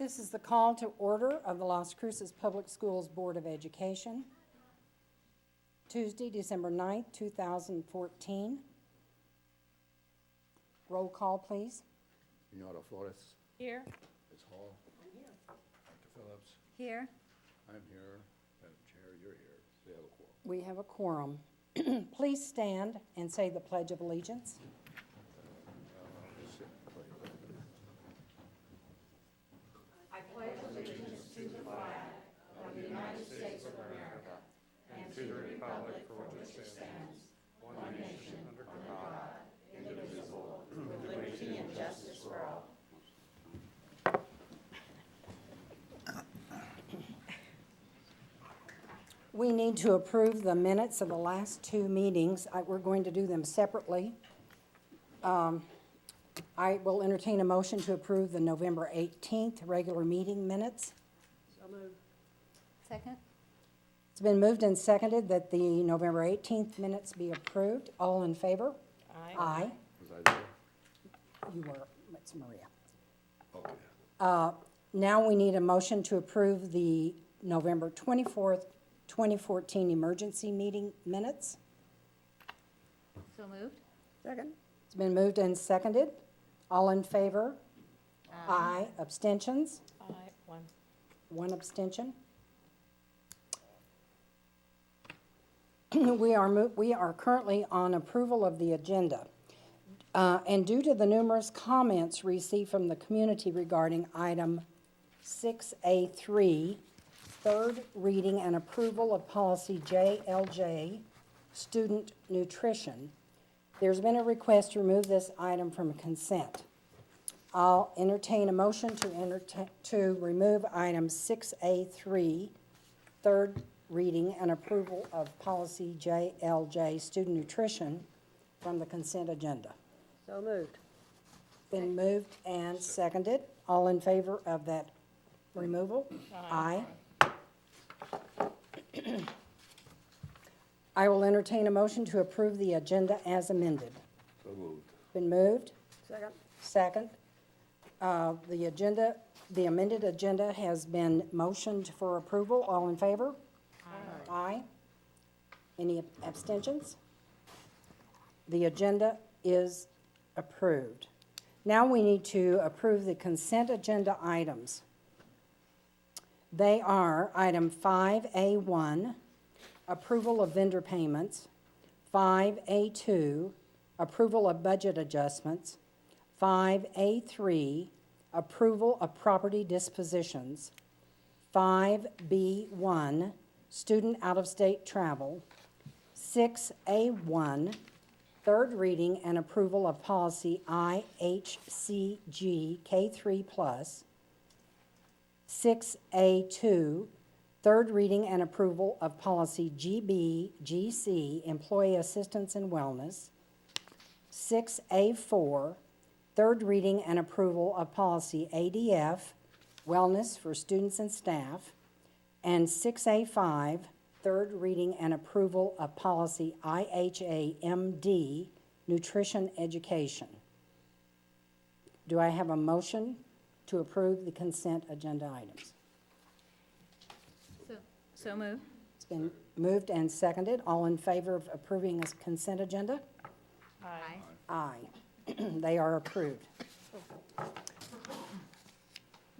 This is the call to order of the Las Cruces Public Schools Board of Education, Tuesday, December 9th, 2014. Roll call, please. Senora Flores. Here. Ms. Hall. I'm here. Dr. Phillips. Here. I'm here. Madam Chair, you're here. We have a quorum. We have a quorum. Please stand and say the Pledge of Allegiance. to the republic for which it stands, one nation under God, indivisible, with liberty and justice for all. We need to approve the minutes of the last two meetings. We're going to do them separately. I will entertain a motion to approve the November 18th regular meeting minutes. So moved. Second? It's been moved and seconded that the November 18th minutes be approved. All in favor? Aye. Aye. Was I there? You were, it's Maria. Okay. Now we need a motion to approve the November 24th, 2014 emergency meeting minutes. So moved? Second. It's been moved and seconded. All in favor? Aye. Abstentions? Aye. One. One abstention. We are currently on approval of the agenda. And due to the numerous comments received from the community regarding item 6A3, third reading and approval of policy JLJ, student nutrition, there's been a request to remove this item from consent. I'll entertain a motion to remove item 6A3, third reading and approval of policy JLJ, student nutrition, from the consent agenda. So moved. Been moved and seconded. All in favor of that removal? Aye. I will entertain a motion to approve the agenda as amended. So moved. Been moved? Second? Second. The amended agenda has been motioned for approval. All in favor? Aye. Any abstentions? The agenda is approved. Now we need to approve the consent agenda items. They are item 5A1, approval of vendor payments, 5A2, approval of budget adjustments, 5A3, approval of property dispositions, 5B1, student out-of-state travel, 6A1, third reading and approval of policy IHCG K3+, 6A2, third reading and approval of policy GBGC, employee assistance and wellness, 6A4, third reading and approval of policy ADF, wellness for students and staff, and 6A5, third reading and approval of policy IHAMD, nutrition education. Do I have a motion to approve the consent agenda items? So moved. It's been moved and seconded. All in favor of approving this consent agenda? Aye. Aye. They are approved.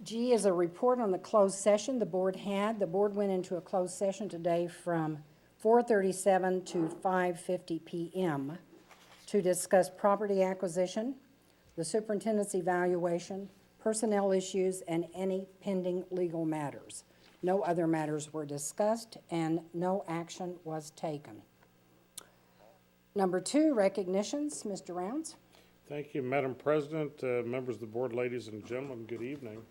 G is a report on the closed session the board had. The board went into a closed session today from 4:37 to 5:50 p.m. to discuss property acquisition, the superintendent's evaluation, personnel issues, and any pending legal matters. No other matters were discussed, and no action was taken. Number 2, recognitions. Mr. Rounds. Thank you, Madam President, members of the board, ladies and gentlemen, good evening.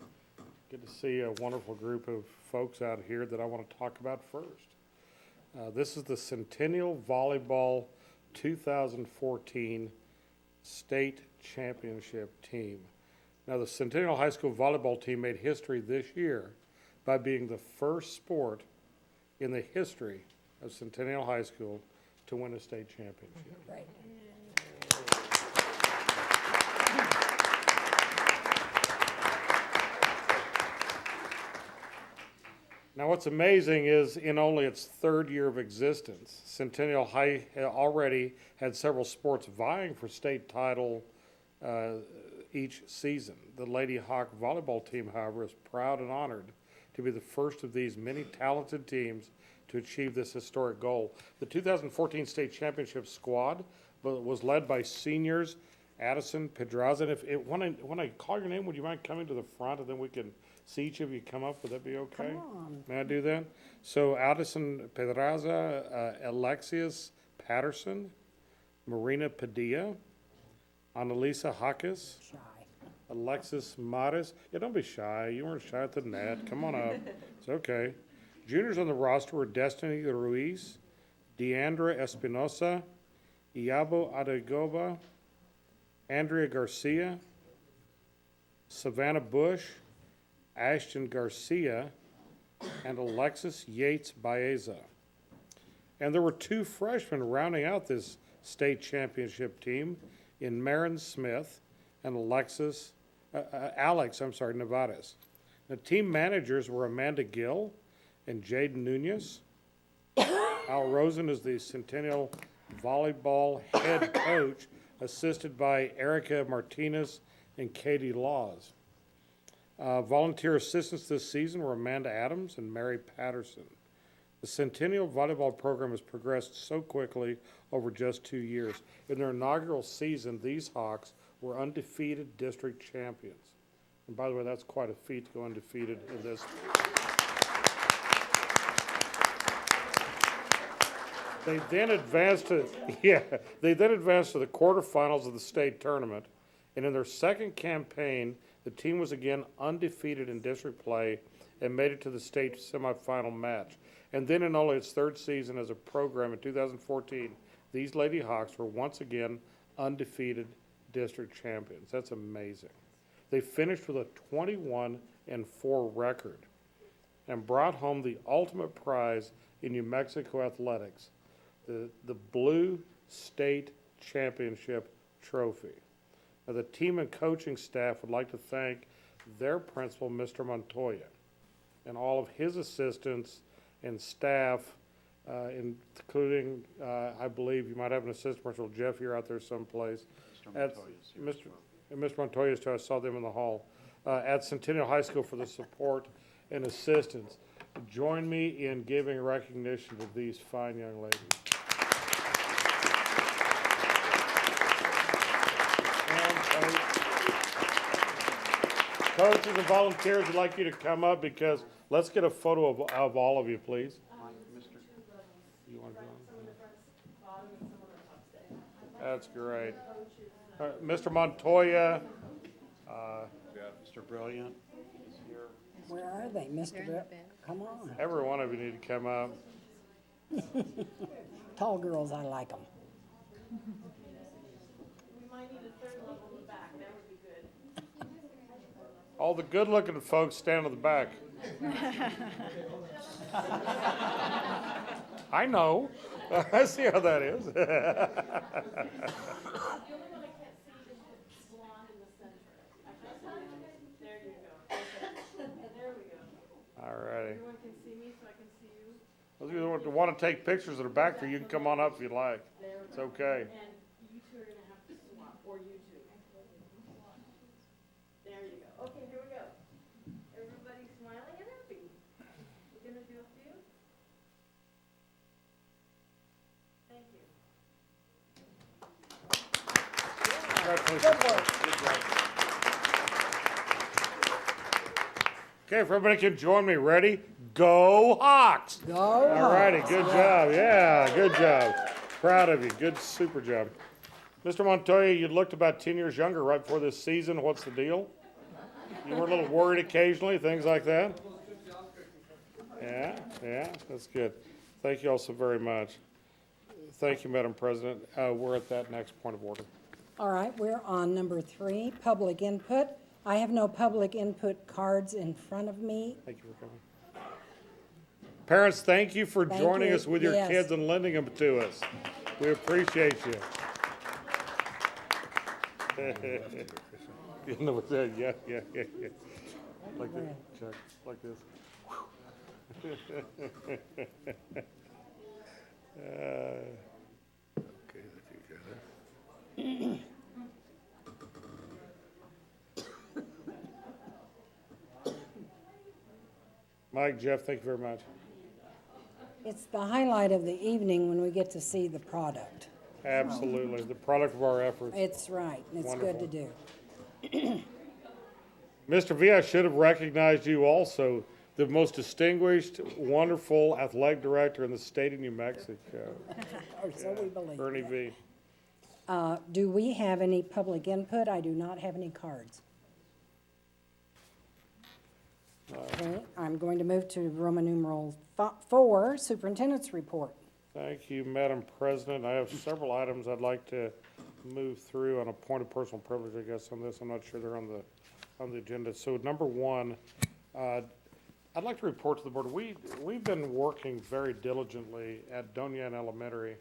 Good to see a wonderful group of folks out here that I want to talk about first. This is the Centennial Volleyball 2014 State Championship team. Now, the Centennial High School volleyball team made history this year by being the first sport in the history of Centennial High School to win a state championship. Right. Now, what's amazing is in only its third year of existence, Centennial High already had several sports vying for state title each season. The Lady Hawk volleyball team, however, is proud and honored to be the first of these many talented teams to achieve this historic goal. The 2014 state championship squad was led by seniors Addison Pedraza. And when I call your name, would you mind coming to the front, and then we can see each of you come up? Would that be okay? Come on. May I do that? So Addison Pedraza, Alexius Patterson, Marina Padilla, Annalisa Hawkes, Shy. Alexis Maris. Yeah, don't be shy. You weren't shy at the net. Come on up. It's okay. Juniors on the roster were Destiny Ruiz, Deandra Espinosa, Iabo Adegoba, Andrea Garcia, Savannah Bush, Ashton Garcia, and Alexis Yates Baeza. And there were two freshmen rounding out this state championship team in Marin Smith and Alex Nevares. The team managers were Amanda Gill and Jade Nunez. Al Rosen is the Centennial Volleyball head coach, assisted by Erica Martinez and Katie Laws. Volunteer assistants this season were Amanda Adams and Mary Patterson. The Centennial Volleyball program has progressed so quickly over just 2 years. In their inaugural season, these Hawks were undefeated district champions. And by the way, that's quite a feat to go undefeated in this. They then advanced to the quarterfinals of the state tournament, and in their second campaign, the team was again undefeated in district play and made it to the state semifinal match. And then in only its third season as a program in 2014, these Lady Hawks were once again undefeated district champions. That's amazing. They finished with a 21-4 record and brought home the ultimate prize in New Mexico athletics, the Blue State Championship Trophy. Now, the team and coaching staff would like to thank their principal, Mr. Montoya, and all of his assistants and staff, including, I believe you might have an assistant principal, Jeff, you're out there someplace. Mr. Montoya, I saw them in the hall, at Centennial High School for the support and assistance. Join me in giving recognition to these fine young ladies. Coaches and volunteers would like you to come up because let's get a photo of all of you, please. You want to go? That's great. Mr. Montoya, Mr. Brilliant is here. Where are they, Mr. Bill? Come on. every one of you need to come up. Tall girls, I like them. All the good-looking folks stand in the back. I know. I see how that is. All righty. Everyone can see me, so I can see you. Those of you that want to take pictures that are back there, you can come on up if you like. It's okay. And you two are gonna have to swap, or you two. There you go. Okay, here we go. Everybody smiling and happy. We're gonna do a few. Thank you. Congratulations. Good job. Okay, if everybody can join me, ready? Go Hawks! Go All righty, Hawks. good job. Yeah, good job. Proud of you. Good, super job. Mr. Montoya, you looked about 10 years younger right before this season. What's the deal? You were a little worried occasionally, things like that? Yeah, that's good. Thank you all so very much. Thank you, Madam President. We're at that next point of order. All right, we're on number 3, public input. I have no public input cards in front of me. Thank you for coming. Parents, thank you for Thank joining you. us with your Yes. kids and lending them to us. We appreciate you. You know what that? Yeah. Like this, Chuck, like this. Okay, that you got it. Mike, Jeff, thank you very much. It's the highlight of the evening when we get to see the product. Absolutely, the product of our efforts. It's right, and it's good to do. Mr. V, I should have recognized you also, the most distinguished, wonderful athletic director in the state of New Mexico, Or so we believe. Ernie V. Do we have any public input? I do not have any cards. Okay, I'm going to move to Roman numeral 4, Superintendent's Report. Thank you, Madam President. I have several items I'd like to move through on a point of personal privilege, I guess, on this. I'm not sure they're on the agenda. So number one, I'd like to report to the board, we've been working very diligently at Donyan Elementary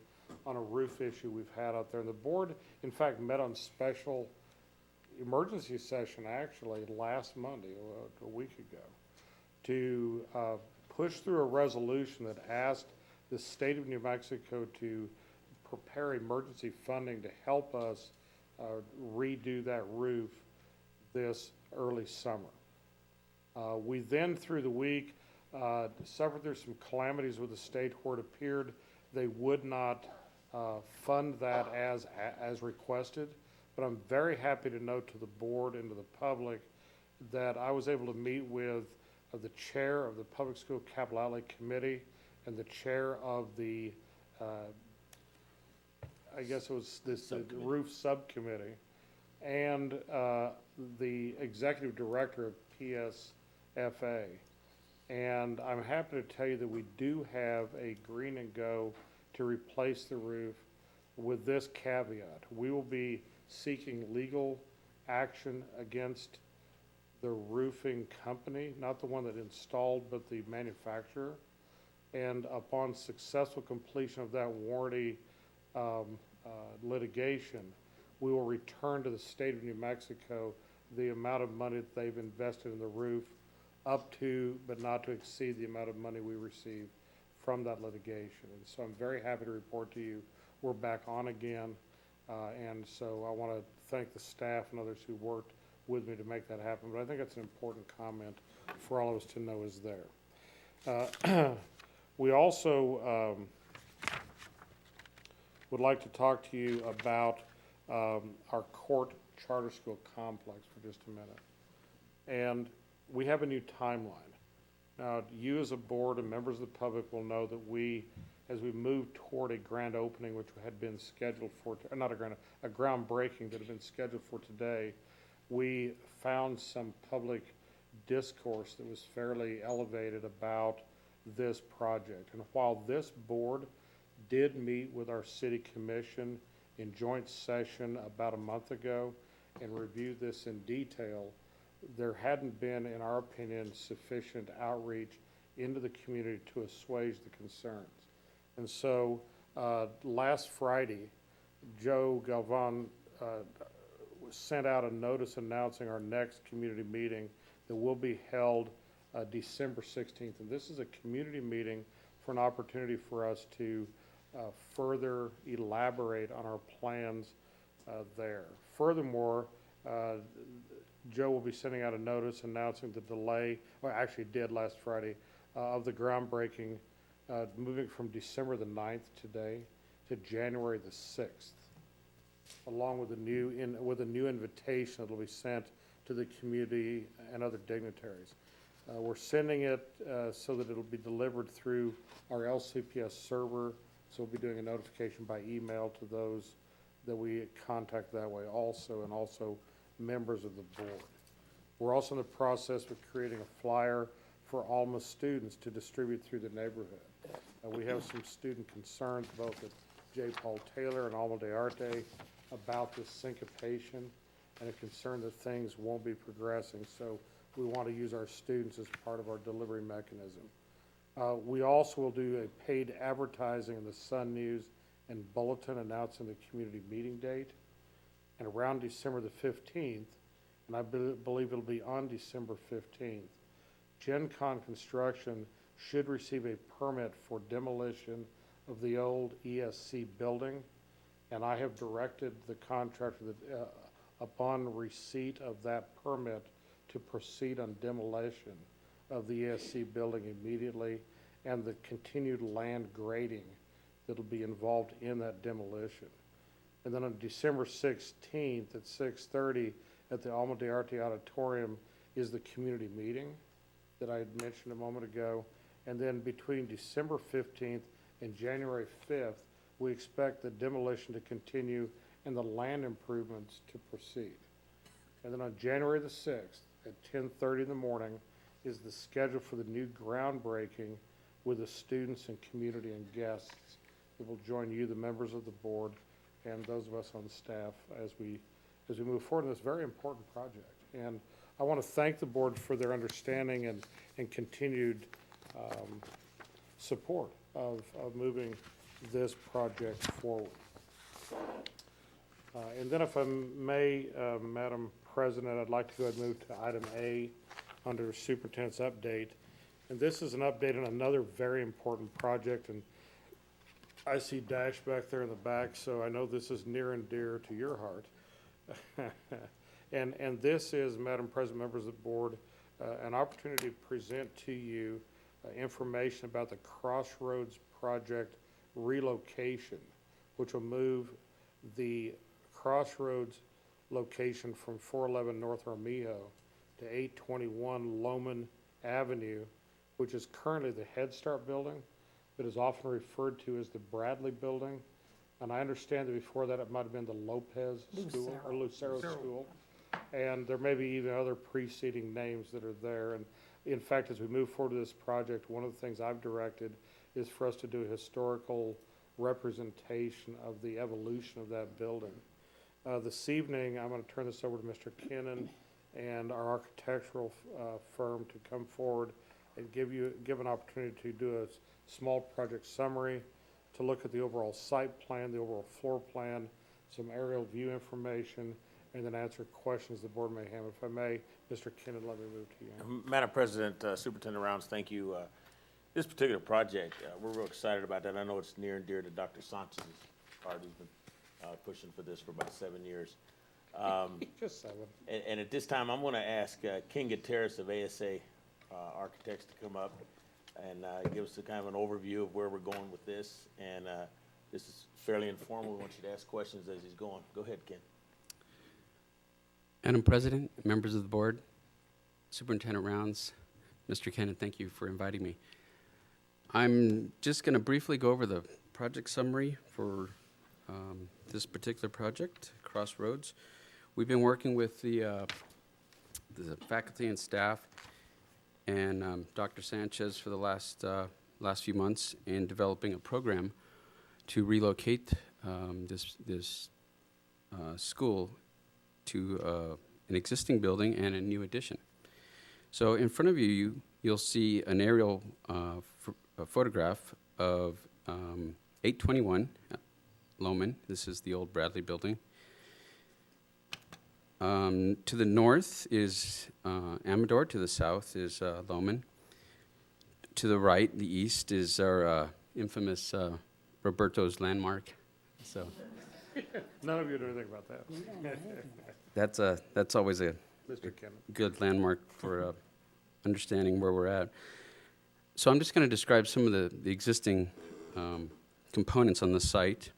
on a roof issue we've had out there. And the board, in fact, met on special emergency session actually last Monday, a week ago, to push through a resolution that asked the state of New Mexico to prepare emergency funding to help us redo that roof this early summer. We then, through the week, suffered through some calamities with the state where it appeared they would not fund that as requested. But I'm very happy to note to the board and to the public that I was able to meet with the chair of the Public School Capital Outlay Committee and the chair of the, I guess it was this roof subcommittee, and the executive director of PSFA. And I'm happy to tell you that we do have a green and go to replace the roof with this caveat. We will be seeking legal action against the roofing company, not the one that installed, but the manufacturer. And upon successful completion of that warranty litigation, we will return to the state of New Mexico the amount of money that they've invested in the roof up to, but not to exceed the amount of money we received from that litigation. And so I'm very happy to report to you we're back on again. And so I want to thank the staff and others who worked with me to make that happen. But I think that's an important comment for all of us to know is there. We also would like to talk to you about our court charter school complex for just a minute. And we have a new timeline. Now, you as a board and members of the public will know that as we move toward a grand opening, which had been scheduled for, not a groundbreaking that had been scheduled for today, we found some public discourse that was fairly elevated about this project. And while this board did meet with our city commission in joint session about a month ago and review this in detail, there hadn't been, in our opinion, sufficient outreach into the community to assuage the concerns. And so last Friday, Joe Galvan sent out a notice announcing our next community meeting that will be held December 16th. And this is a community meeting for an opportunity for us to further elaborate on our plans there. Furthermore, Joe will be sending out a notice announcing the delay, or actually did last Friday, of the groundbreaking, moving from December the 9th today to January the 6th, along with a new invitation that will be sent to the community and other dignitaries. We're sending it so that it'll be delivered through our LCPS server, so we'll be doing a notification by email to those that we contact that way also, and also members of the board. We're also in the process of creating a flyer for Alma students to distribute through the neighborhood. We have some student concerns both at J. Paul Taylor and Alma de Arte about this syncopation, and a concern that things won't be progressing. So we want to use our students as part of our delivery mechanism. We also will do a paid advertising in the Sun News and Bulletin announcing the community meeting date. And around December the 15th, and I believe it'll be on December 15th, Gen Con Construction should receive a permit for demolition of the old ESC building. And I have directed the contractor that, upon receipt of that permit, to proceed on demolition of the ESC building immediately, and the continued land grading that'll be involved in that demolition. And then on December 16th at 6:30 at the Alma de Arte Auditorium is the community meeting that I had mentioned a moment ago. And then between December 15th and January 5th, we expect the demolition to continue and the land improvements to proceed. And then on January the 6th at 10:30 in the morning is the schedule for the new groundbreaking with the students and community and guests that will join you, the members of the board, and those of us on staff as we move forward in this very important project. And I want to thank the board for their understanding and continued support of moving this project forward. And then if I may, Madam President, I'd like to go ahead and move to item A under Superintendent's update. And this is an update on another very important project, and I see Dash back there in the back, so I know this is near and dear to your heart. And this is, Madam President, members of the board, an opportunity to present to you information about the Crossroads project relocation, which will move the Crossroads location from 411 North Armijo to 821 Loman Avenue, which is currently the Head Start building, but is often referred to as the Bradley building. And I understand that before that it might have been the Lopez School or Lucero School. And there may be even other preceding names that are there. And in fact, as we move forward to this project, one of the things I've directed is for us to do a historical representation of the evolution of that building. This evening, I'm going to turn this over to Mr. Kennan and our architectural firm to come forward and give an opportunity to do a small project summary, to look at the overall site plan, the overall floor plan, some aerial view information, and then answer questions the board may have. If I may, Mr. Kennan, let me move to you. Madam President, Superintendent Rounds, thank you. This particular project, we're real excited about that. I know it's near and dear to Dr. Sanchez's heart. He's been pushing for this for about 7 years. Just 7. And at this time, I'm going to ask Ken Gutierrez of ASA Architects to come up and give us a kind of an overview of where we're going with this. And this is fairly informal. We want you to ask questions as he's going. Go ahead, Ken. Madam President, members of the board, Superintendent Rounds, Mr. Kennan, thank you for inviting me. I'm just going to briefly go over the project summary for this particular project, Crossroads. We've been working with the faculty and staff and Dr. Sanchez for the last few months in developing a program to relocate this school to an existing building and a new addition. So in front of you, you'll see an aerial a photograph of 821 Loman. This is the old Bradley building. To the north is Amador. To the south is Loman. To the right, the east, is our infamous Roberto's landmark. So None of you know anything about that. that's always a Mr. Kennan. good landmark for understanding where we're at. So I'm just going to describe some of the existing components on the site.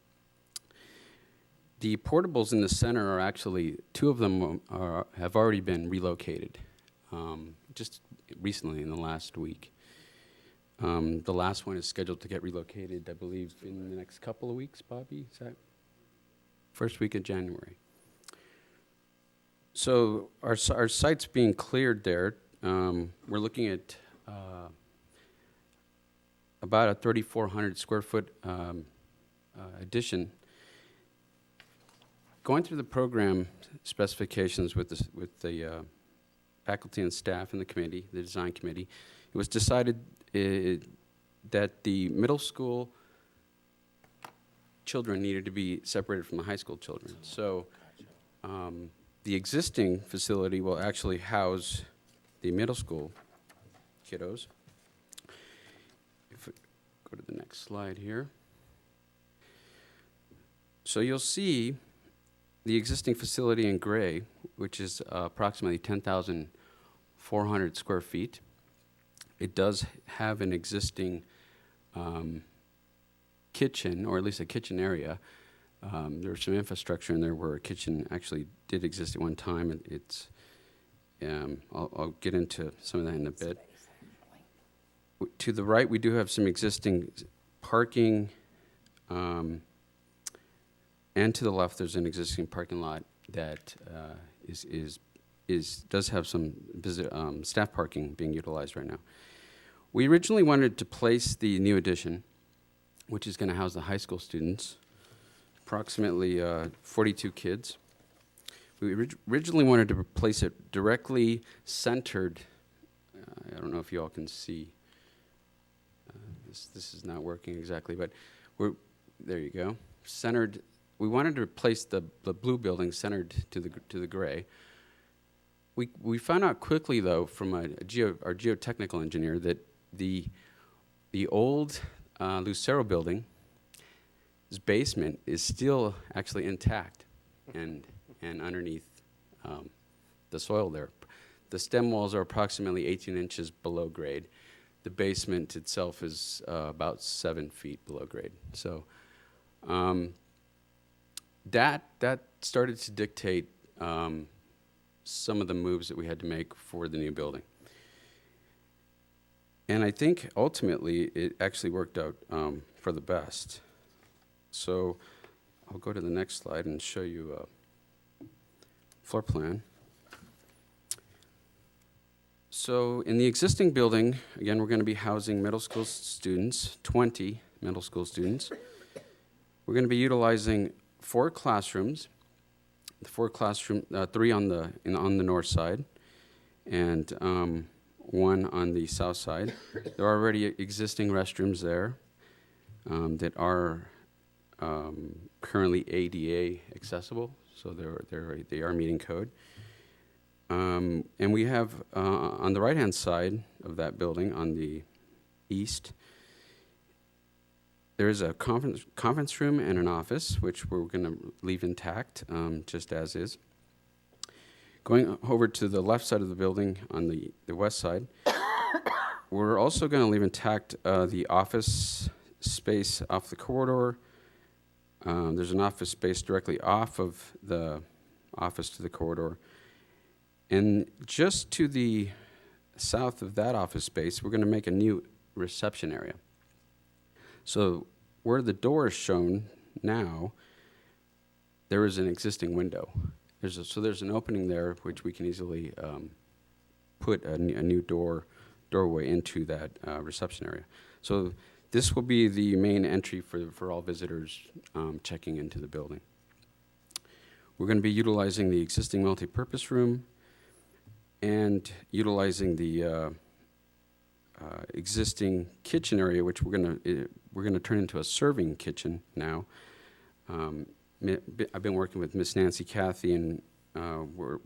The portables in the center are actually, 2 of them have already been relocated just recently in the last week. The last one is scheduled to get relocated, I believe, in the next couple of weeks, Bobby? Is that first week of January? So our site's being cleared there. We're looking at about a 3,400 square foot addition. Going through the program specifications with the faculty and staff and the committee, the design committee, it was decided that the middle school children needed to be separated from the high school children. So the existing facility will actually house the middle school kiddos. Go to the next slide here. So you'll see the existing facility in gray, which is approximately 10,400 square feet. It does have an existing kitchen, or at least a kitchen area. There's some infrastructure in there where a kitchen actually did exist at one time, and it's, I'll get into some of that in a bit. To the right, we do have some existing parking, and to the left, there's an existing parking lot that does have some staff parking being utilized right now. We originally wanted to place the new addition, which is going to house the high school students, approximately 42 kids. We originally wanted to place it directly centered. I don't know if you all can see. This is not working exactly, but there you go. Centered. We wanted to place the blue building centered to the gray. We found out quickly, though, from our geotechnical engineer that the old Lucero building, its basement is still actually intact and underneath the soil there. The stem walls are approximately 18 inches below grade. The basement itself is about 7 feet below grade. So that started to dictate some of the moves that we had to make for the new building. And I think ultimately it actually worked out for the best. So I'll go to the next slide and show you a floor plan. So in the existing building, again, we're going to be housing middle school students, 20 middle school students. We're going to be utilizing 4 classrooms, the 3 on the north side, and 1 on the south side. There are already existing restrooms there that are currently ADA accessible, so they are meeting code. And we have on the right-hand side of that building, on the east, there is a conference room and an office, which we're going to leave intact, just as is. Going over to the left side of the building on the west side, we're also going to leave intact the office space off the corridor. There's an office space directly off of the office to the corridor. And just to the south of that office space, we're going to make a new reception area. So where the door is shown now, there is an existing window. There's an opening there which we can easily put a new doorway into that reception area. So this will be the main entry for all visitors checking into the building. We're going to be utilizing the existing multi-purpose room and utilizing the existing kitchen area, which we're going to turn into a serving kitchen now. I've been working with Miss Nancy Cathy, and we're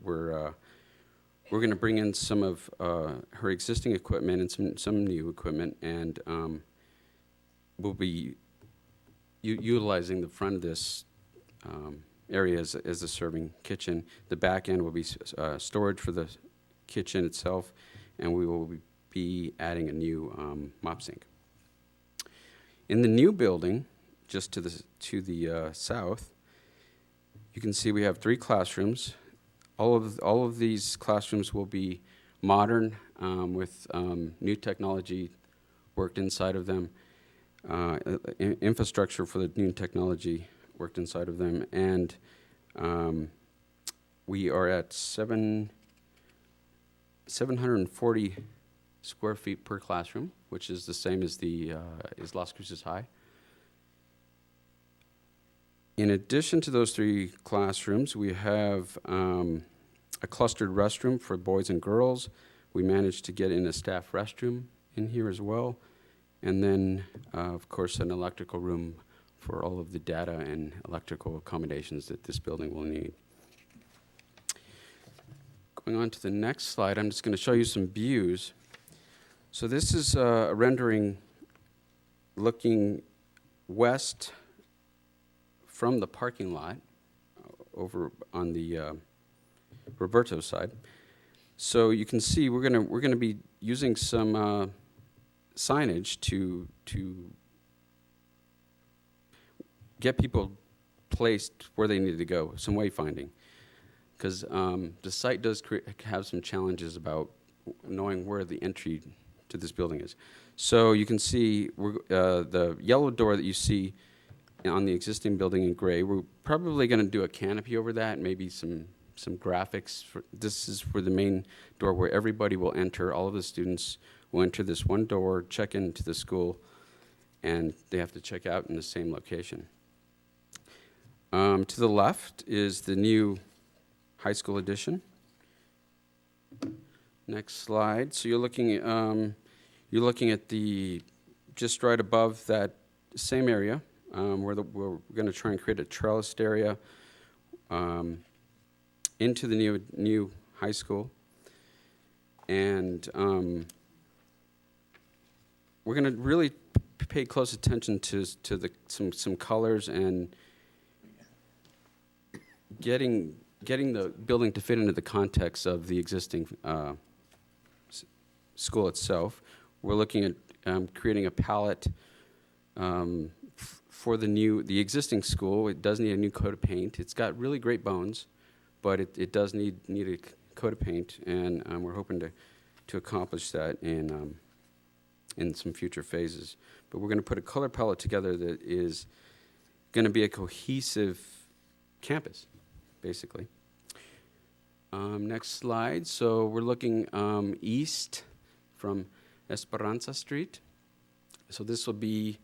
going to bring in some of her existing equipment and some new equipment, and we'll be utilizing the front of this area as a serving kitchen. The back end will be storage for the kitchen itself, and we will be adding a new mop sink. In the new building, just to the south, you can see we have 3 classrooms. All of these classrooms will be modern with new technology worked inside of them, infrastructure for the new technology worked inside of them, and we are at 740 square feet per classroom, which is the same as is Las Cruces High. In addition to those 3 classrooms, we have a clustered restroom for boys and girls. We managed to get in a staff restroom in here as well. And then, of course, an electrical room for all of the data and electrical accommodations that this building will need. Going on to the next slide, I'm just going to show you some views. So this is a rendering looking west from the parking lot over on the Roberto side. So you can see we're gonna be using some signage to get people placed where they need to go, some wayfinding. Because the site does have some challenges about knowing where the entry to this building is. So you can see the yellow door that you see on the existing building in gray, we're probably going to do a canopy over that, maybe some graphics. This is for the main door where everybody will enter. All of the students will enter this one door, check into the school, and they have to check out in the same location. To the left is the new high school addition. Next slide. So you're looking at the just right above that same area where we're going to try and create a trellised area into the new high school, and we're going to really pay close attention to some colors and getting the building to fit into the context of the existing school itself. We're looking at creating a palette for the existing school. It does need a new coat of paint. It's got really great bones, but it does need a coat of paint, and we're hoping to accomplish that in some future phases. But we're going to put a color palette together that is going to be a cohesive campus, basically. Next slide. So we're looking east from Esperanza Street. So this will be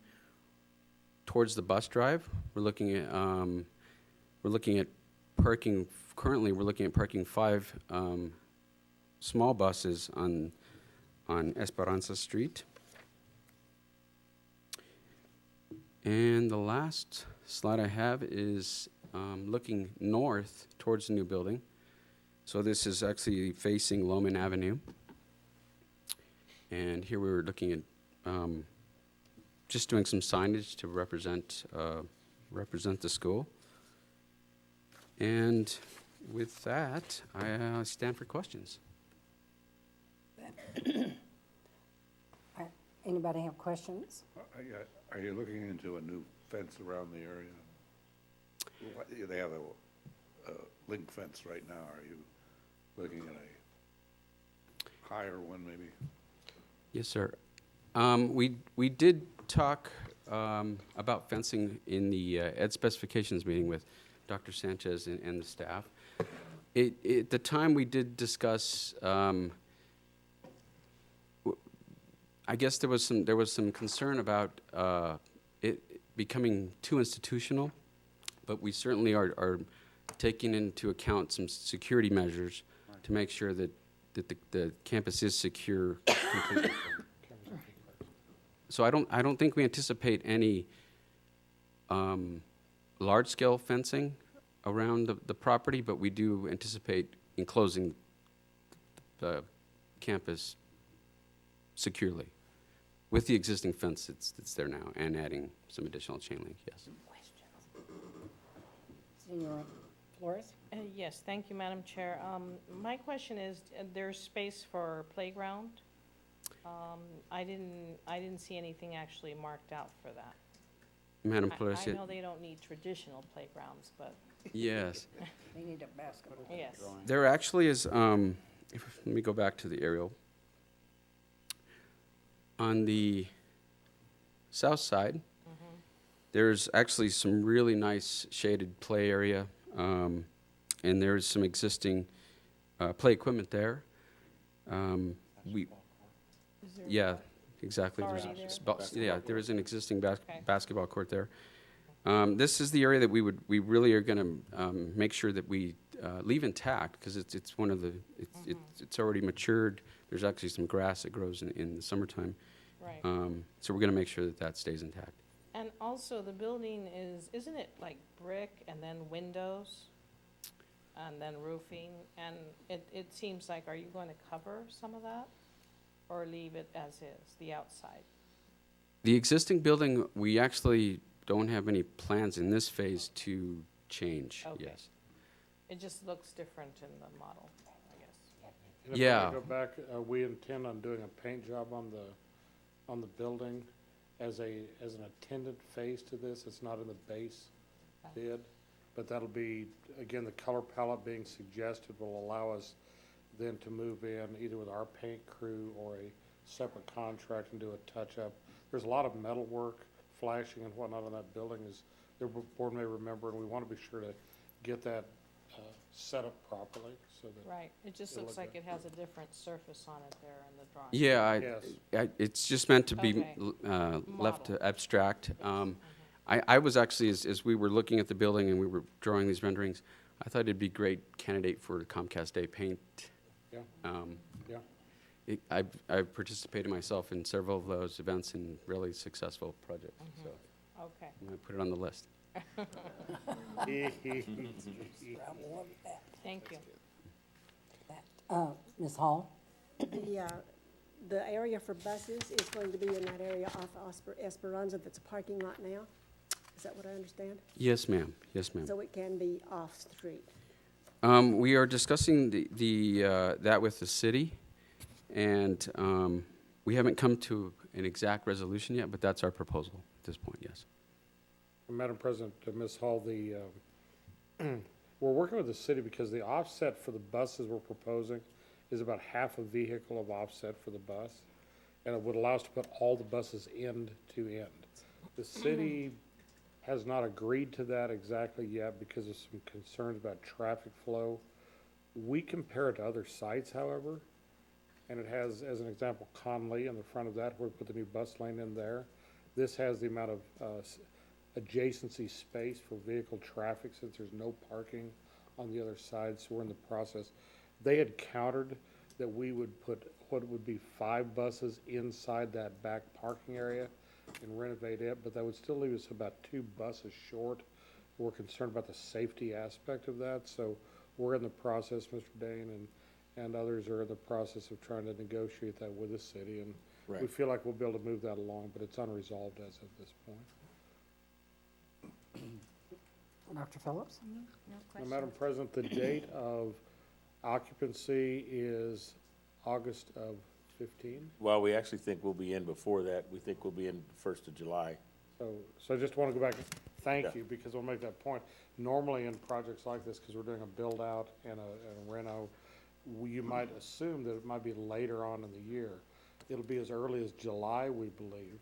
towards the bus drive. We're looking at parking. Currently, we're looking at parking 5 small buses on Esperanza Street. And the last slide I have is looking north towards the new building. So this is actually facing Loman Avenue. And here we were looking at just doing some signage to represent the school. And with that, I stand for questions. Anybody have questions? Are you looking into a new fence around the area? They have a link fence right now. Are you looking at a higher one, maybe? Yes, sir. We did talk about fencing in the ed specifications meeting with Dr. Sanchez and the staff. At the time, we did discuss. I guess there was some concern about it becoming too institutional, but we certainly are taking into account some security measures to make sure that the campus is secure completely. So I don't think we anticipate any large-scale fencing around the property, but we do anticipate enclosing the campus securely with the existing fence that's there now and adding some additional chain link, yes. Senora Flores? Yes, thank you, Madam Chair. My question is, there's space for playground? I didn't see anything actually marked out for that. Madam Flores, I know they don't need traditional playgrounds, but yes. They need a basketball. yes. There actually is, let me go back to the aerial. On the south side, there's actually some really nice shaded play area, and there's some existing play equipment there. Yeah, exactly. There's there is an existing basketball court there. This is the area that we really are going to make sure that we leave intact, because it's one of the it's already matured. There's actually some grass that grows in the summertime. Right. So we're going to make sure that stays intact. And also, the building isn't it like brick and then windows and then roofing? And it seems like, are you going to cover some of that or leave it as is, the outside? The existing building, we actually don't have any plans in this phase to change, Okay. yes. It just looks different in the model, I guess. And if Yeah. I go back, we intend on doing a paint job on the building as an attendant phase to this. It's not in the base bid, but that'll be, again, the color palette being suggested will allow us then to move in either with our paint crew or a separate contract and do a touch-up. There's a lot of metal work, flashing and whatnot on that building, as the board may remember, and we want to be sure to get that set up properly, so that. Right, it just It'll looks look like it has a different surface on it there in the drawing. Yeah, Yes. it's just meant to be Okay. left Model. to abstract. I was actually, as we were looking at the building and we were drawing these renderings, I thought it'd be great candidate for Comcast Day paint. Yeah, Um, yeah. I've participated myself in several of those events and really successful projects, so Okay. I'm gonna put it on the list. Thank you. Ms. Hall? The area for buses is going to be in that area off Esperanza that's a parking lot now? Is that what I understand? Yes, ma'am. Yes, ma'am. So it can be off-street? We are discussing that with the city, and we haven't come to an exact resolution yet, but that's our proposal at this point, yes. Madam President, Ms. Hall, we're working with the city because the offset for the buses we're proposing is about half a vehicle of offset for the bus, and it would allow us to put all the buses end to end. The city has not agreed to that exactly yet because of some concerns about traffic flow. We compare it to other sites, however, and it has, as an example, Conley in the front of that, where we put the new bus lane in there. This has the amount of adjacency space for vehicle traffic since there's no parking on the other side, so we're in the process. They had countered that we would put what would be 5 buses inside that back parking area and renovate it, but that would still leave us about 2 buses short. We're concerned about the safety aspect of that, so we're in the process, Mr. Dane and others are in the process of trying to negotiate that with the city, and we Right. feel like we'll be able to move that along, but it's unresolved as of this point. Dr. Phillips? Now, Madam President, the date of occupancy is August of 15. Well, we actually think we'll be in before that. We think we'll be in 1st of July. So I just want to go back and thank Yeah. you, because I'll make that point. Normally in projects like this, because we're doing a build-out and a reno, you might assume that it might be later on in the year. It'll be as early as July, we believe,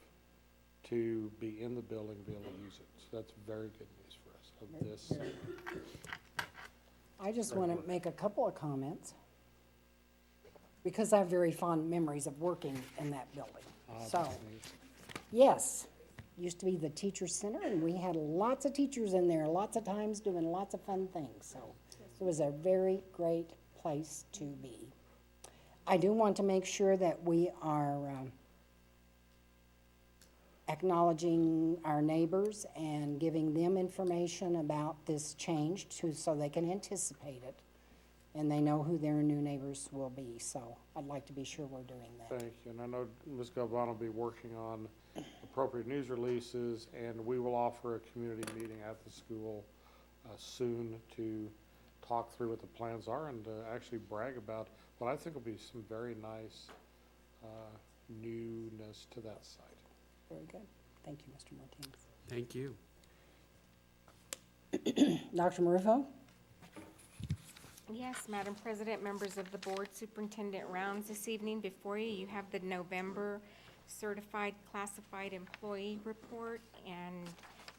to be in the building, be able to use it. So that's very good news for us of this. I just want to make a couple of comments, because I have very fond memories of working in that building. So, yes, used to be the teacher center, and we had lots of teachers in there, lots of times doing lots of fun things. So it was a very great place to be. I do want to make sure that we are acknowledging our neighbors and giving them information about this change so they can anticipate it, and they know who their new neighbors will be. So I'd like to be sure we're doing that. Thank you, and I know Ms. Galvano will be working on appropriate news releases, and we will offer a community meeting at the school soon to talk through what the plans are and actually brag about what I think will be some very nice newness to that site. Very good. Thank you, Mr. Martinez. Thank you. Dr. Marufo? Yes, Madam President, members of the board, Superintendent Rounds, this evening before you, you have the November Certified Classified Employee Report, and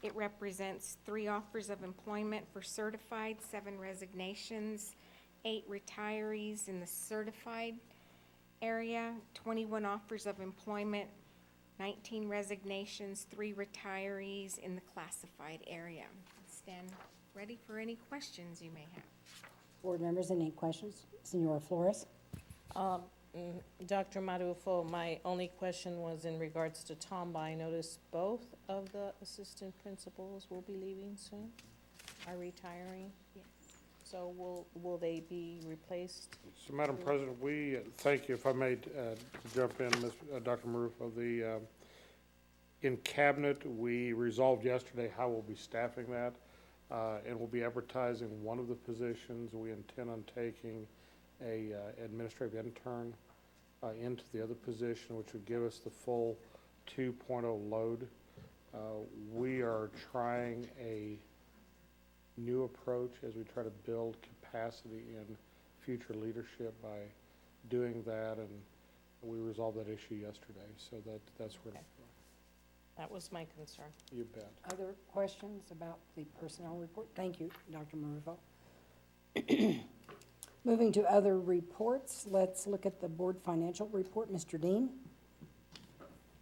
it represents 3 offers of employment for certified, 7 resignations, 8 retirees in the certified area, 21 offers of employment, 19 resignations, 3 retirees in the classified area. Stand ready for any questions you may have. Board members, any questions? Senora Flores? Dr. Marufo, my only question was in regards to Tomba. I noticed both of the assistant principals will be leaving soon, are retiring. Yes. So will they be replaced? So, Madam President, we, thank you, if I may jump in, Dr. Marufo, In cabinet, we resolved yesterday how we'll be staffing that, and we'll be advertising one of the positions. We intend on taking a administrative intern into the other position, which would give us the full 2.0 load. We are trying a new approach as we try to build capacity in future leadership by doing that, and we resolved that issue yesterday, so that's where That was my concern. you bet. Other questions about the personnel report? Thank you, Dr. Marufo. Moving to other reports, let's look at the board financial report. Mr. Dean?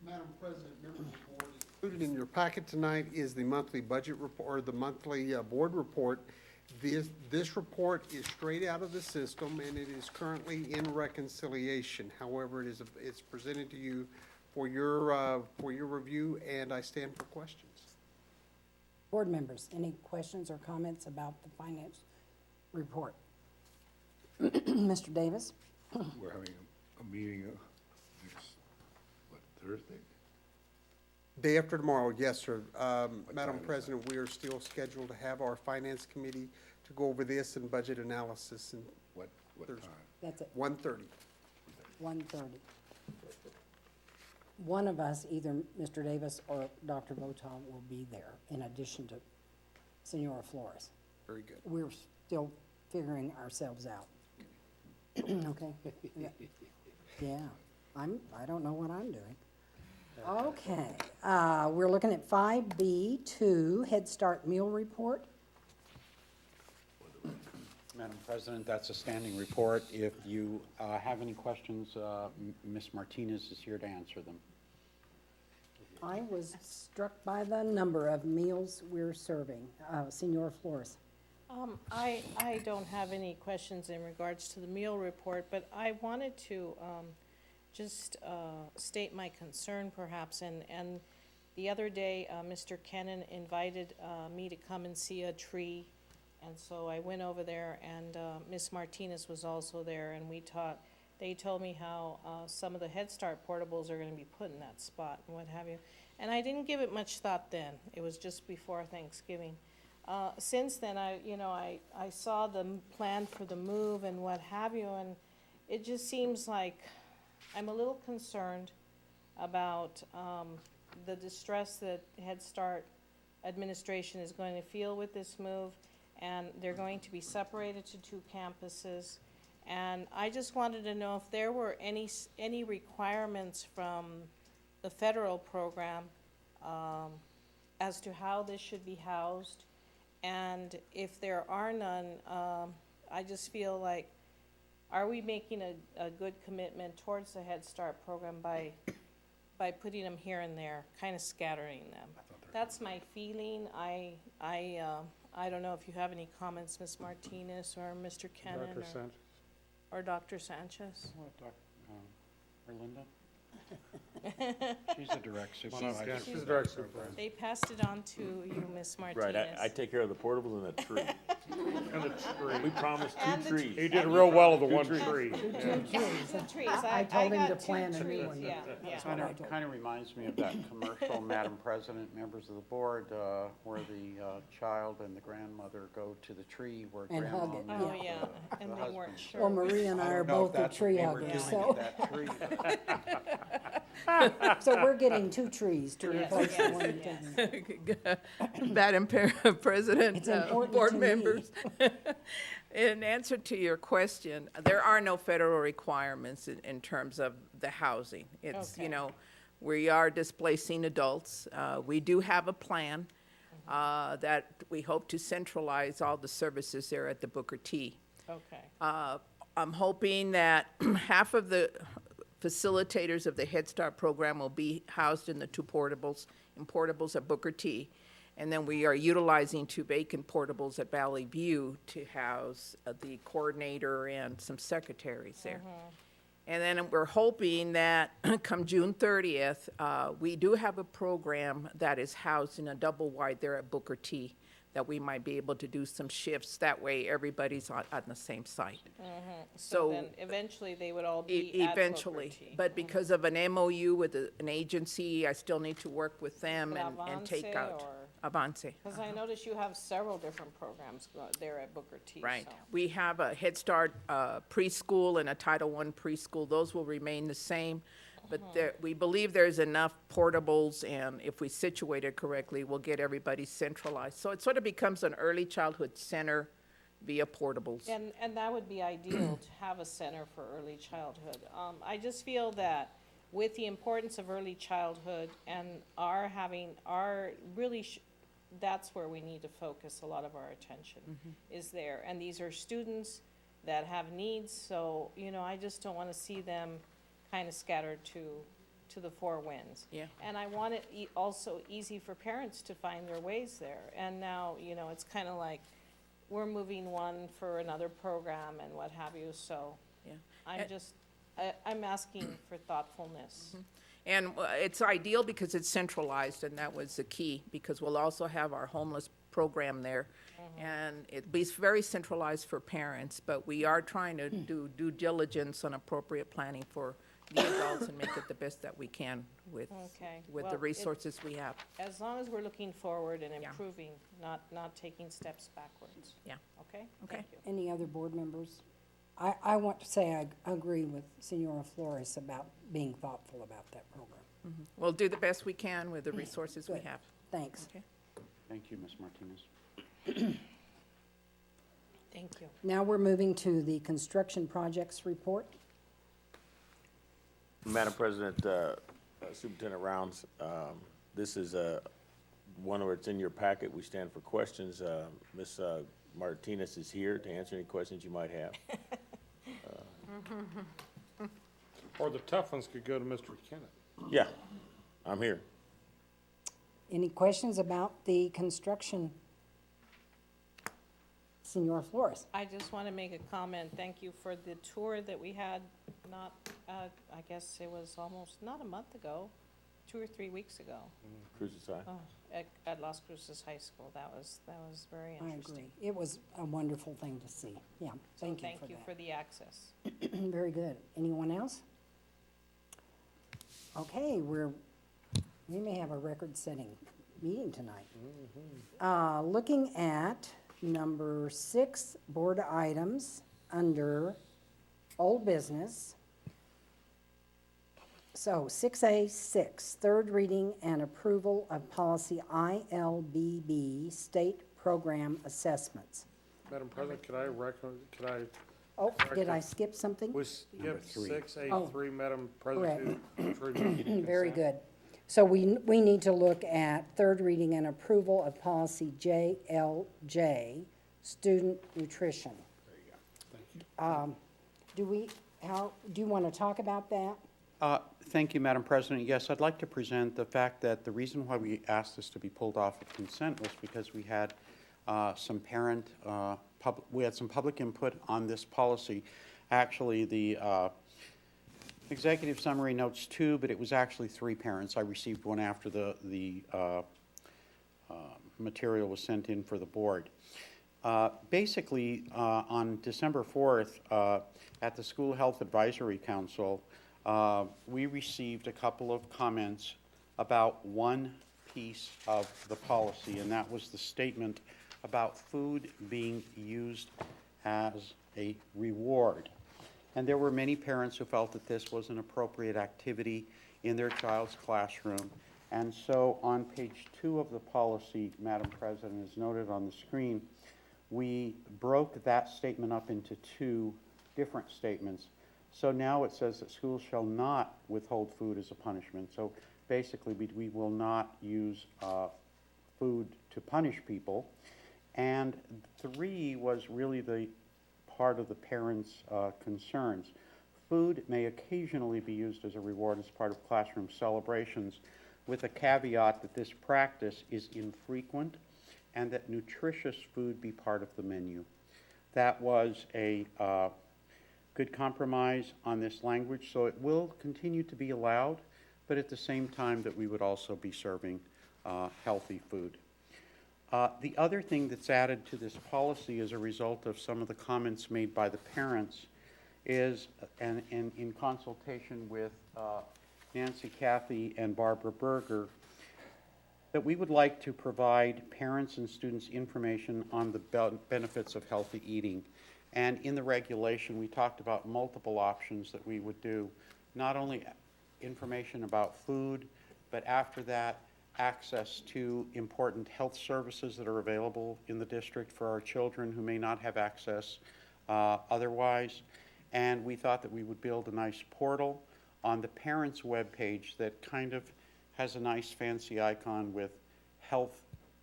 Madam President, members of the board, included in your packet tonight is the monthly budget report, or the monthly board report. This report is straight out of the system, and it is currently in reconciliation. However, it's presented to you for your review, and I stand for questions. Board members, any questions or comments about the finance report? Mr. Davis? We're having a meeting next, what, Thursday? Day after tomorrow, yes, sir. Madam President, we are still scheduled to have our finance committee to go over this and budget analysis, and What Thursday. time? That's at 1:30. 1:30. One of us, either Mr. Davis or Dr. Votaw, will be there, in addition to Senora Flores. Very good. We're still figuring ourselves out. Okay? Yeah, I don't know what I'm doing. Okay, we're looking at 5B2, Head Start Meal Report. Madam President, that's a standing report. If you have any questions, Ms. Martinez is here to answer them. I was struck by the number of meals we're serving. Senora Flores. I don't have any questions in regards to the meal report, but I wanted to just state my concern perhaps. And the other day, Mr. Kennan invited me to come and see a tree. And so I went over there, and Ms. Martinez was also there, and they told me how some of the Head Start portables are gonna be put in that spot and what have you. And I didn't give it much thought then. It was just before Thanksgiving. Since then, I saw the plan for the move and what have you, and it just seems like I'm a little concerned about the distress that Head Start administration is going to feel with this move, and they're going to be separated to 2 campuses. And I just wanted to know if there were any requirements from the federal program as to how this should be housed. And if there are none, I just feel like, are we making a good commitment towards the Head Start program by putting them here and there, kind of scattering them? That's my feeling. I don't know if you have any comments, Ms. Martinez or Mr. Kennan Dr. Sanchez? or Dr. Sanchez. Erlinda? She's a direct supervisor. She's the direct supervisor. They passed it on to you, Ms. Martinez. Right, I take care of the portables and the tree. And the tree. We promised And 2 the trees. He did real well with the one tree. The trees. I told him got to 2 plant a new trees, one. Yeah, yeah. Kind of reminds me of that commercial, Madam President, members of the board, where the child and the grandmother go to the tree where And grandma hug it, met Oh, the- yeah, and the they weren't husband. sure. Well, Marie and I are don't know both if the that's what tree they were huggers, doing so, at that tree. so we're getting 2 trees to Yes, replace the yes, one. yes. Madam President, It's important board to me. members, in answer to your question, there are no federal requirements in terms of the housing. It's, Okay. we are displacing adults. We do have a plan that we hope to centralize all the services there at the Booker T. Okay, I'm hoping that half of the facilitators of the Head Start program will be housed in the 2 portables at Booker T. And then we are utilizing 2 vacant portables at Valley View to house the coordinator and some secretaries there. And then we're hoping that come June 30th, we do have a program that is housed in a double wide there at Booker T that we might be able to do some shifts. That way, everybody's on the same site. So then eventually they would all be at Booker Eventually, T. but because of an MOU with an agency, I still need to work with them But and take Avance out. or- Avance. Because I noticed you have several different programs there at Booker T. Right. so- We have a Head Start preschool and a Title I preschool. Those will remain the same. But we believe there's enough portables, and if we situate it correctly, we'll get everybody centralized. So it sort of becomes an early childhood center via portables. And that would be ideal to have a center for early childhood. I just feel that with the importance of early childhood and that's where we need to focus a lot of our attention, is there. And these are students that have needs, so, I just don't want to see them kind of scattered to the four winds. Yeah. And I want it also easy for parents to find their ways there. And now, it's kind of like, we're moving one for another program and what have you, so Yeah. I'm asking for thoughtfulness. And it's ideal because it's centralized, and that was the key, because we'll also have our homeless program there. And it'll be very centralized for parents, but we are trying to do due diligence on appropriate planning for the adults and make it the best that we can with Okay. the Well, resources we have. As long as we're looking forward and Yeah. improving, not taking steps backwards. Yeah. Okay? Okay. Thank you. Any other board members? I want to say I agree with Senora Flores about being thoughtful about that program. We'll do the best we can with the resources we Good. have. Thanks. Okay. Thank you, Ms. Martinez. Thank you. Now we're moving to the construction projects report. Madam President, Superintendent Rounds, this is one where it's in your packet. We stand for questions. Ms. Martinez is here to answer any questions you might have. Or the tough ones could go to Mr. Kennett. Yeah, I'm here. Any questions about the construction? Senora Flores. I just want to make a comment. Thank you for the tour that we had, I guess it was almost, not a month ago, 2 or 3 weeks ago, Cruises High. at Las Cruces High School. That was very I interesting. agree. It was a wonderful thing to see. Yeah, So thank you thank you for that. the access. Very good. Anyone else? Okay, we may have a record-setting meeting tonight. Looking at number 6, board items under old business. So 6A6, third reading and approval of policy ILBB, state program assessments. Madam President, could I Oh, did I skip something? we skip 6A3, Madam Correct. President? Very good. So we need to look at third reading and approval of policy JLJ, student nutrition. Do you want to talk about that? Thank you, Madam President. Yes, I'd like to present the fact that the reason why we asked this to be pulled off of consent was because we had some we had some public input on this policy. Actually, the executive summary notes 2, but it was actually 3 parents. I received one after the material was sent in for the board. Basically, on December 4th, at the School Health Advisory Council, we received a couple of comments about one piece of the policy, and that was the statement about food being used as a reward. And there were many parents who felt that this was an appropriate activity in their child's classroom. And so on page 2 of the policy, Madam President, as noted on the screen, we broke that statement up into 2 different statements. So now it says that schools shall not withhold food as a punishment. So basically, we will not use food to punish people. And 3 was really the part of the parents' concerns. Food may occasionally be used as a reward as part of classroom celebrations, with a caveat that this practice is infrequent and that nutritious food be part of the menu. That was a good compromise on this language, so it will continue to be allowed, but at the same time that we would also be serving healthy food. The other thing that's added to this policy as a result of some of the comments made by the parents is, and in consultation with Nancy, Kathy, and Barbara Berger, that we would like to provide parents and students information on the benefits of healthy eating. And in the regulation, we talked about multiple options that we would do, not only information about food, but after that, access to important health services that are available in the district for our children who may not have access otherwise. And we thought that we would build a nice portal on the parents' webpage that kind of has a nice fancy icon with health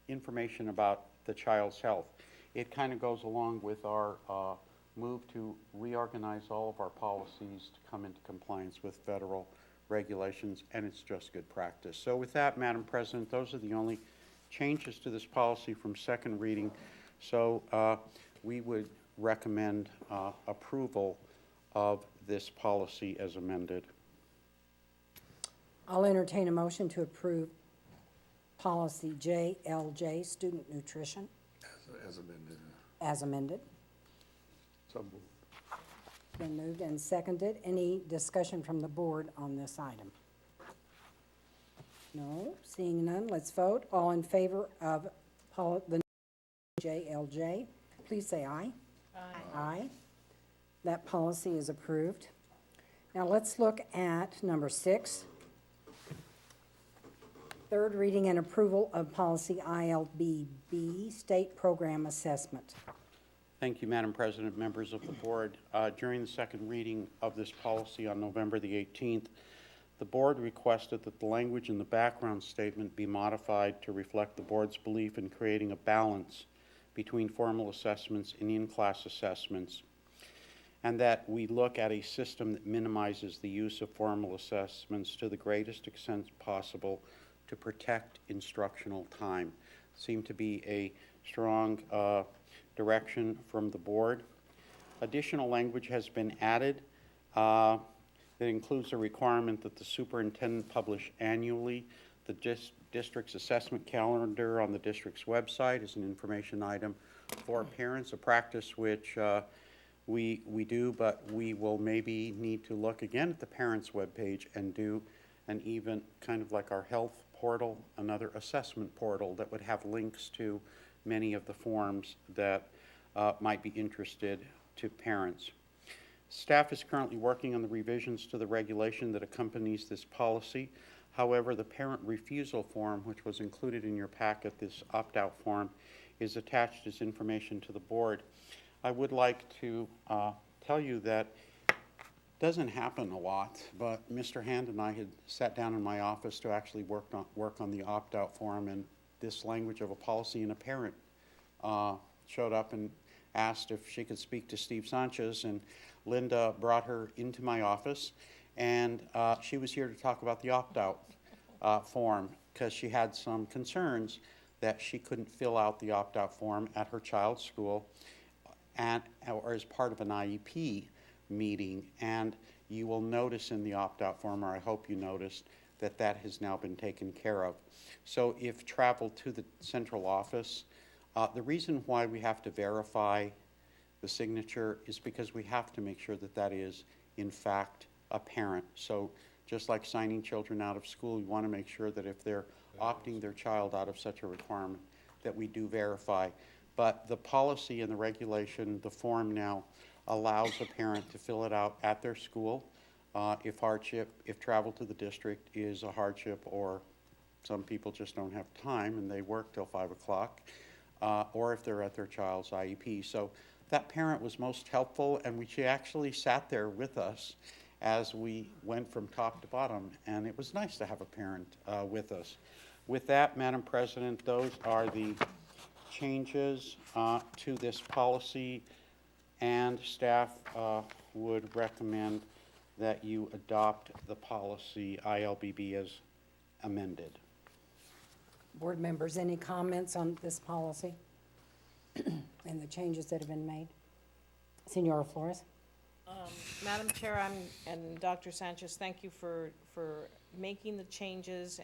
information about the child's health. It kind of goes along with our move to reorganize all of our policies to come into compliance with federal regulations, and it's just good practice. So with that, Madam President, those are the only changes to this policy from second reading. So we would recommend approval of this policy as amended. I'll entertain a motion to approve policy JLJ, student nutrition, As amended. as amended. So moved. Been moved and seconded. Any discussion from the board on this item? No, seeing none, let's vote. All in favor of the JLJ, please say aye. Aye. Aye. That policy is approved. Now let's look at number 6. Third reading and approval of policy ILBB, state program assessment. Thank you, Madam President, members of the board. During the second reading of this policy on November the 18th, the board requested that the language in the background statement be modified to reflect the board's belief in creating a balance between formal assessments and in-class assessments, and that we look at a system that minimizes the use of formal assessments to the greatest extent possible to protect instructional time. Seemed to be a strong direction from the board. Additional language has been added that includes a requirement that the superintendent publish annually the district's assessment calendar on the district's website as an information item for parents, a practice which we do, but we will maybe need to look again at the parents' webpage and do an even kind of like our health portal, another assessment portal that would have links to many of the forms that might be interested to parents. Staff is currently working on the revisions to the regulation that accompanies this policy. However, the parent refusal form, which was included in your packet, this opt-out form, is attached as information to the board. I would like to tell you that it doesn't happen a lot, but Mr. Hand and I had sat down in my office to actually work on the opt-out form, and this language of a policy, and a parent showed up and asked if she could speak to Steve Sanchez, and Linda brought her into my office, and she was here to talk about the opt-out form because she had some concerns that she couldn't fill out the opt-out form at her child's school or as part of an IEP meeting. And you will notice in the opt-out form, or I hope you noticed, that that has now been taken care of. So if travel to the central office, the reason why we have to verify the signature is because we have to make sure that that is, in fact, a parent. So just like signing children out of school, we want to make sure that if they're opting their child out of such a requirement, that we do verify. But the policy and the regulation, the form now, allows a parent to fill it out at their school if travel to the district is a hardship, or some people just don't have time and they work till 5 o'clock, or if they're at their child's IEP. So that parent was most helpful, and she actually sat there with us as we went from top to bottom, and it was nice to have a parent with us. With that, Madam President, those are the changes to this policy, and staff would recommend that you adopt the policy ILBB as amended. Board members, any comments on this policy and the changes that have been made? Senora Flores? Madam Chair, and Dr. Sanchez, thank you for making the changes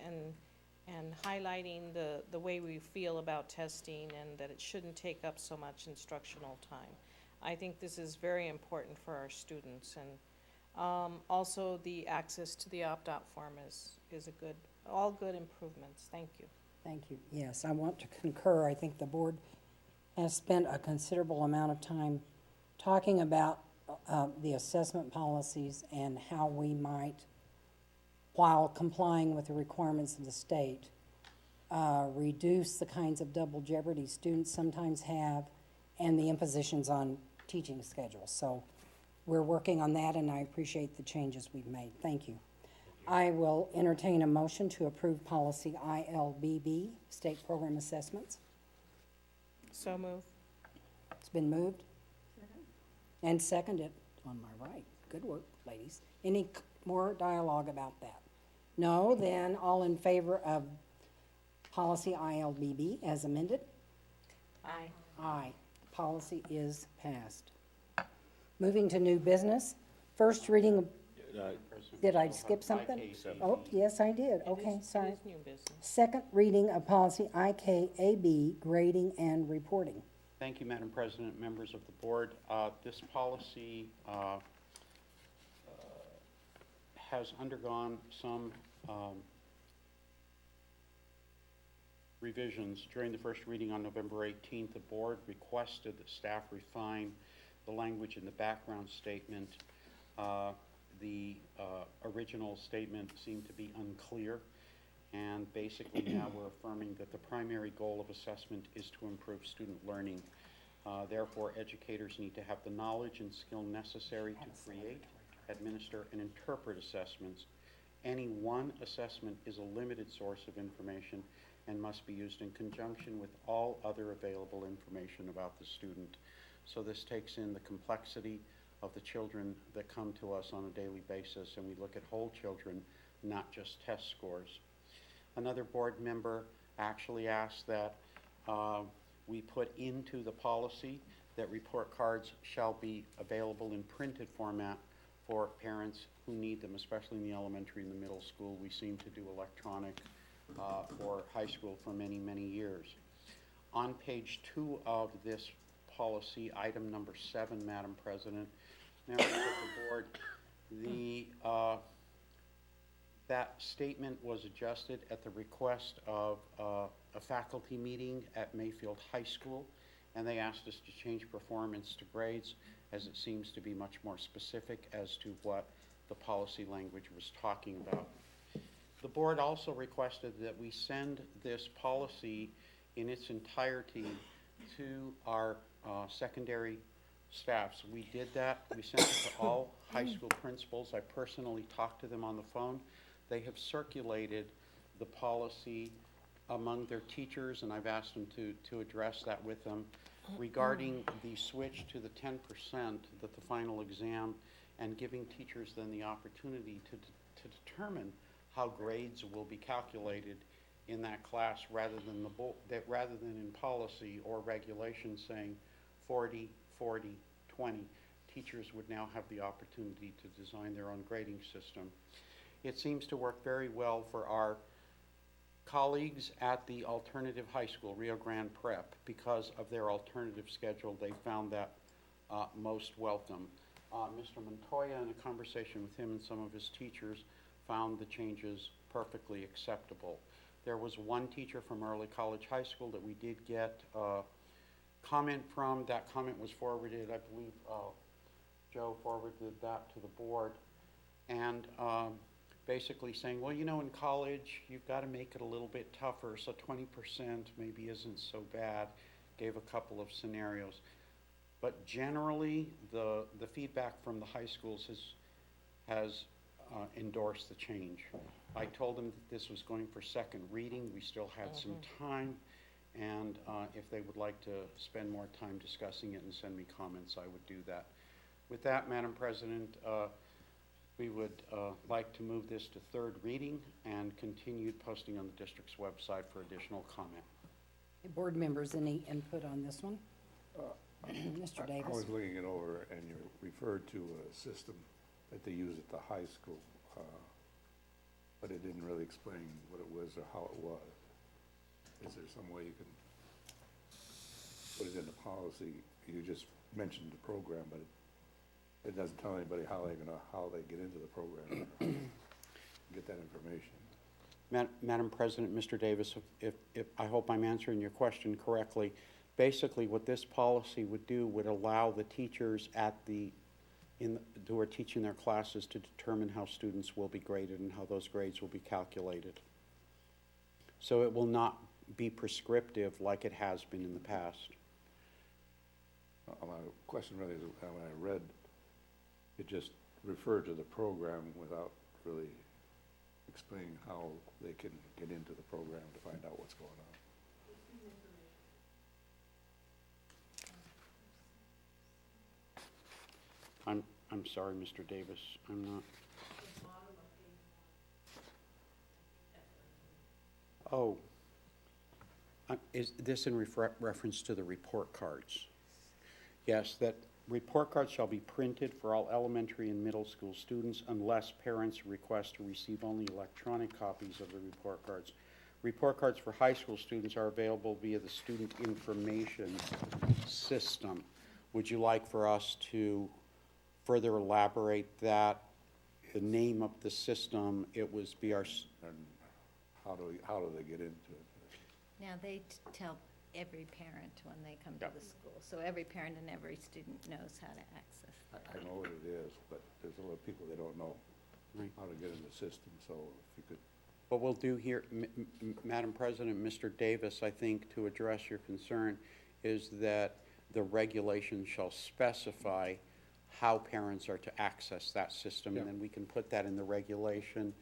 and highlighting the way we feel about testing and that it shouldn't take up so much instructional time. I think this is very important for our students, and also the access to the opt-out form is all good improvements. Thank you. Thank you. Yes, I want to concur. I think the board has spent a considerable amount of time talking about the assessment policies and how we might, while complying with the requirements of the state, reduce the kinds of double jeopardy students sometimes have and the impositions on teaching schedules. So we're working on that, and I appreciate the changes we've made. Thank you. I will entertain a motion to approve policy ILBB, state program assessments. So move. It's been moved and seconded on my right. Good work, ladies. Any more dialogue about that? No, then all in favor of policy ILBB as amended? Aye. Aye. Policy is passed. Moving to new business. First reading of, did I skip something? Oh, yes, I did. Okay, sorry. It is new business. Second reading of policy IKAB, grading and reporting. Thank you, Madam President, members of the board. This policy has undergone some revisions. During the first reading on November 18th, the board requested that staff refine the language in the background statement. The original statement seemed to be unclear, and basically now we're affirming that the primary goal of assessment is to improve student learning. Therefore, educators need to have the knowledge and skill necessary to create, administer, and interpret assessments. Any one assessment is a limited source of information and must be used in conjunction with all other available information about the student. So this takes in the complexity of the children that come to us on a daily basis, and we look at whole children, not just test scores. Another board member actually asked that we put into the policy that report cards shall be available in printed format for parents who need them, especially in the elementary and the middle school. We seem to do electronic for high school for many, many years. On page 2 of this policy, item number 7, Madam President, members of the board, that statement was adjusted at the request of a faculty meeting at Mayfield High School, and they asked us to change performance to grades, as it seems to be much more specific as to what the policy language was talking about. The board also requested that we send this policy in its entirety to our secondary staffs. We did that. We sent it to all high school principals. I personally talked to them on the phone. They have circulated the policy among their teachers, and I've asked them to address that with them regarding the switch to the 10% that the final exam, and giving teachers then the opportunity to determine how grades will be calculated in that class rather than in policy or regulation saying 40, 40, 20. Teachers would now have the opportunity to design their own grading system. It seems to work very well for our colleagues at the alternative high school, Rio Grande Prep. Because of their alternative schedule, they found that most welcome. Mr. Montoya, in a conversation with him and some of his teachers, found the changes perfectly acceptable. There was one teacher from Early College High School that we did get comment from. That comment was forwarded, I believe Joe forwarded that to the board, and basically saying, well, you know, in college, you've got to make it a little bit tougher, so 20% maybe isn't so bad. Gave a couple of scenarios. But generally, the feedback from the high schools has endorsed the change. I told them that this was going for second reading. We still had some time, and if they would like to spend more time discussing it and send me comments, I would do that. With that, Madam President, we would like to move this to third reading and continued posting on the district's website for additional comment. Board members, any input on this one? Mr. Davis? I was looking it over, and you referred to a system that they use at the high school. but it didn't really explain what it was or how it was. Is there some way you can put it in the policy? You just mentioned the program, but it doesn't tell anybody how they get into the program, or get that information. Madam President, Mr. Davis, if I hope I'm answering your question correctly. Basically, what this policy would do would allow the teachers who are teaching their classes to determine how students will be graded and how those grades will be calculated. So it will not be prescriptive like it has been in the past. My question really is, when I read, it just referred to the program without really explaining how they can get into the program to find out what's going on. I'm sorry, Mr. Davis, I'm not. Oh, is this in reference to the report cards? Yes, that report cards shall be printed for all elementary and middle school students unless parents request to receive only electronic copies of the report cards. Report cards for high school students are available via the student information system. Would you like for us to further elaborate that? The name of the system, it was BR. And how do they get into it? Now, they tell every parent when they come to the school, so every parent and every student knows how to access that. I know what it is, but there's a lot of people that don't know Right. how to get in the system, so if you could. What we'll do here, Madam President, Mr. Davis, I think to address your concern is that the regulation shall specify how parents are to access that system, and then we can put that in the regulation.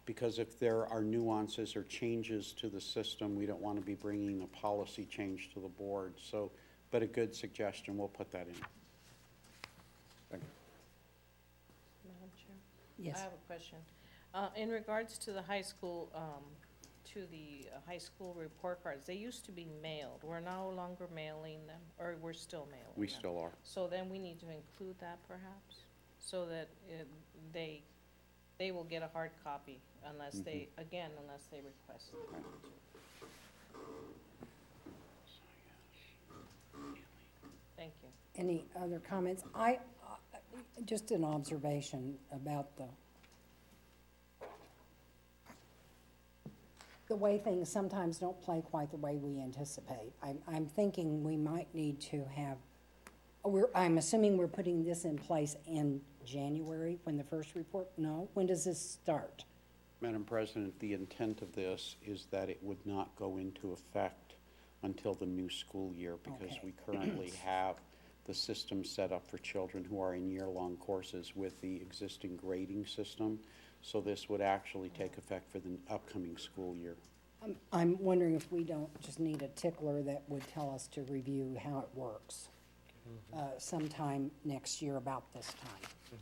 Because if there are nuances or changes to the system, we don't want to be bringing a policy change to the board. So, but a good suggestion, we'll put that in. Thank you. Madam Chair? Yes. I have a question. In regards to the high school, high school report cards, they used to be mailed. We're no longer mailing them, or we're still mailing them? We still are. So then we need to include that perhaps, so that they will get a hard copy unless they, unless they request it. Thank you. Any other comments? Just an observation about the way things sometimes don't play quite the way we anticipate. I'm thinking we might need to have, I'm assuming we're putting this in place in January when the first report, no? When does this start? Madam President, the intent of this is that it would not go into effect until the new school year, because Okay. we currently have the system set up for children who are in year-long courses with the existing grading system. So this would actually take effect for the upcoming school year. I'm wondering if we don't just need a tickler that would tell us to review how it works sometime next year about this time.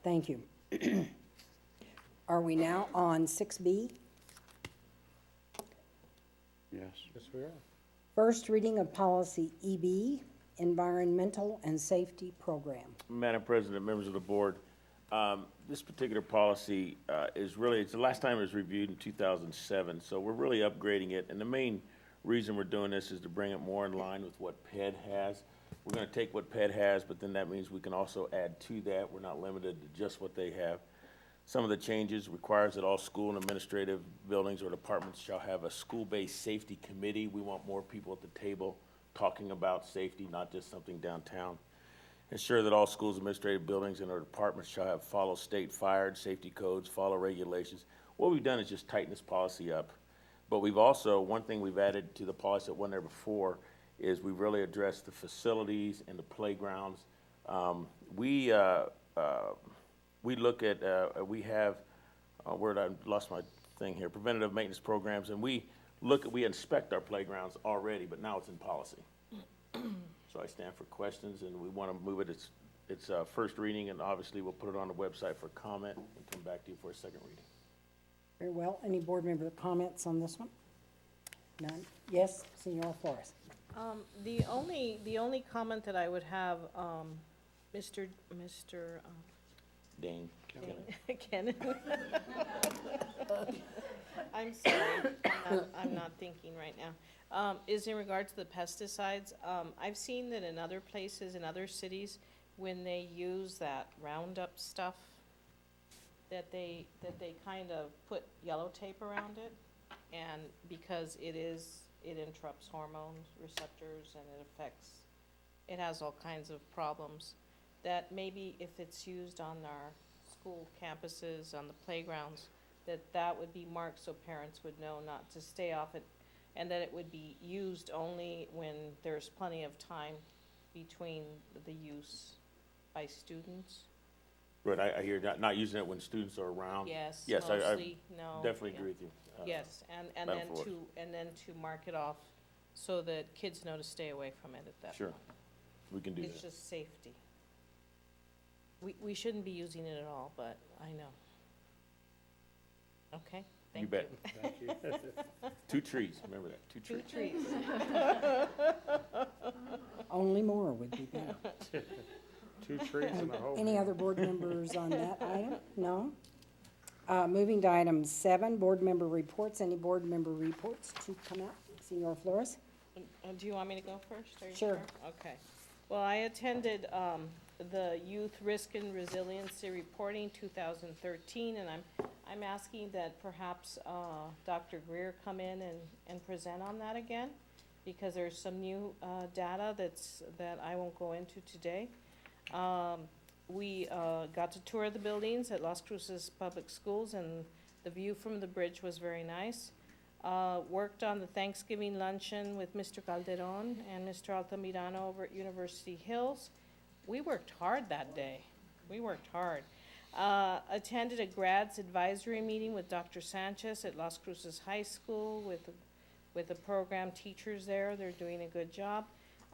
Thank you. Are we now on 6B? Yes. Yes, we are. First reading of policy EB, Environmental and Safety Program. Madam President, members of the board, this particular policy is really, it's the last time it was reviewed in 2007, so we're really upgrading it. And the main reason we're doing this is to bring it more in line with what PED has. We're going to take what PED has, but then that means we can also add to that. We're not limited to just what they have. Some of the changes requires that all school and administrative buildings or departments shall have a school-based safety committee. We want more people at the table talking about safety, not just something downtown. Ensure that all schools, administrative buildings, and our departments shall have follow state fire and safety codes, follow regulations. What we've done is just tighten this policy up. But we've also, one thing we've added to the policy that wasn't there before is we've really addressed the facilities and the playgrounds. We look at, we have, where I lost my thing here, preventative maintenance programs, and we inspect our playgrounds already, but now it's in policy. So I stand for questions, and we want to move it, it's first reading, and obviously we'll put it on the website for comment and come back to you for a second reading. Very well. Any board member comments on this one? None? Yes, Senora Flores. The only comment that I would have, Mr. Dane. Ken. I'm sorry, I'm not thinking right now. Is in regard to the pesticides. I've seen that in other places, in other cities, when they use that Roundup stuff, that they kind of put yellow tape around it, and because it interrupts hormone receptors and it has all kinds of problems, that maybe if it's used on our school campuses, on the playgrounds, that would be marked so parents would know not to stay off it, and that it would be used only when there's plenty of time between the use by students. Right, I hear not using it when students are around. Yes, Yes, mostly, no. definitely yeah. agree with you. Yes, and Madam then Flores. to mark it off so that kids know to stay away from it at that Sure, point. we can do It's that. just safety. We shouldn't be using it at all, but I know. Okay, You thank you. bet. 2 trees, remember that, 2 Two trees. trees. Only more would be better. 2 trees and a hoe. Any other board members on that item? No? Moving to item 7, board member reports. Any board member reports to come out? Senor Flores? Do you want me to go first? Are you Sure. Okay. Well, I attended the Youth Risk and Resiliency Reporting 2013, and I'm asking that perhaps Dr. Greer come in and present on that again, because there's some new data that I won't go into today. We got to tour the buildings at Las Cruces Public Schools, and the view from the bridge was very nice. Worked on the Thanksgiving luncheon with Mr. Calderon and Mr. Altamirano over at University Hills. We worked hard that day. We worked hard. Attended a grads advisory meeting with Dr. Sanchez at Las Cruces High School with the program teachers there. They're doing a good job.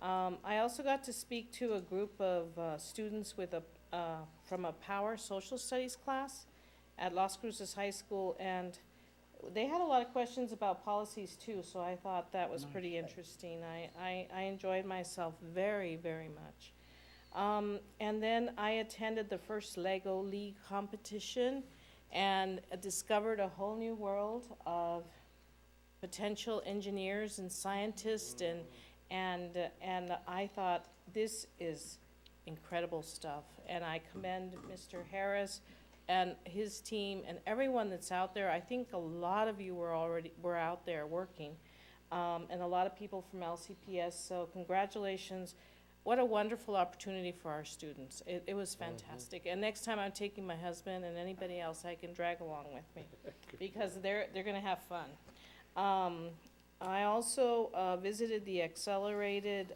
I also got to speak to a group of students from a Power Social Studies class at Las Cruces High School, and they had a lot of questions about policies too, so I thought that was pretty interesting. I enjoyed myself very, very much. And then I attended the first Lego League competition and discovered a whole new world of potential engineers and scientists, and I thought, this is incredible stuff. And I commend Mr. Harris and his team and everyone that's out there. I think a lot of you were out there working, and a lot of people from LCPS, so congratulations. What a wonderful opportunity for our students. It was fantastic. And next time I'm taking my husband and anybody else I can drag along with me, because they're gonna have fun. I also visited the Accelerated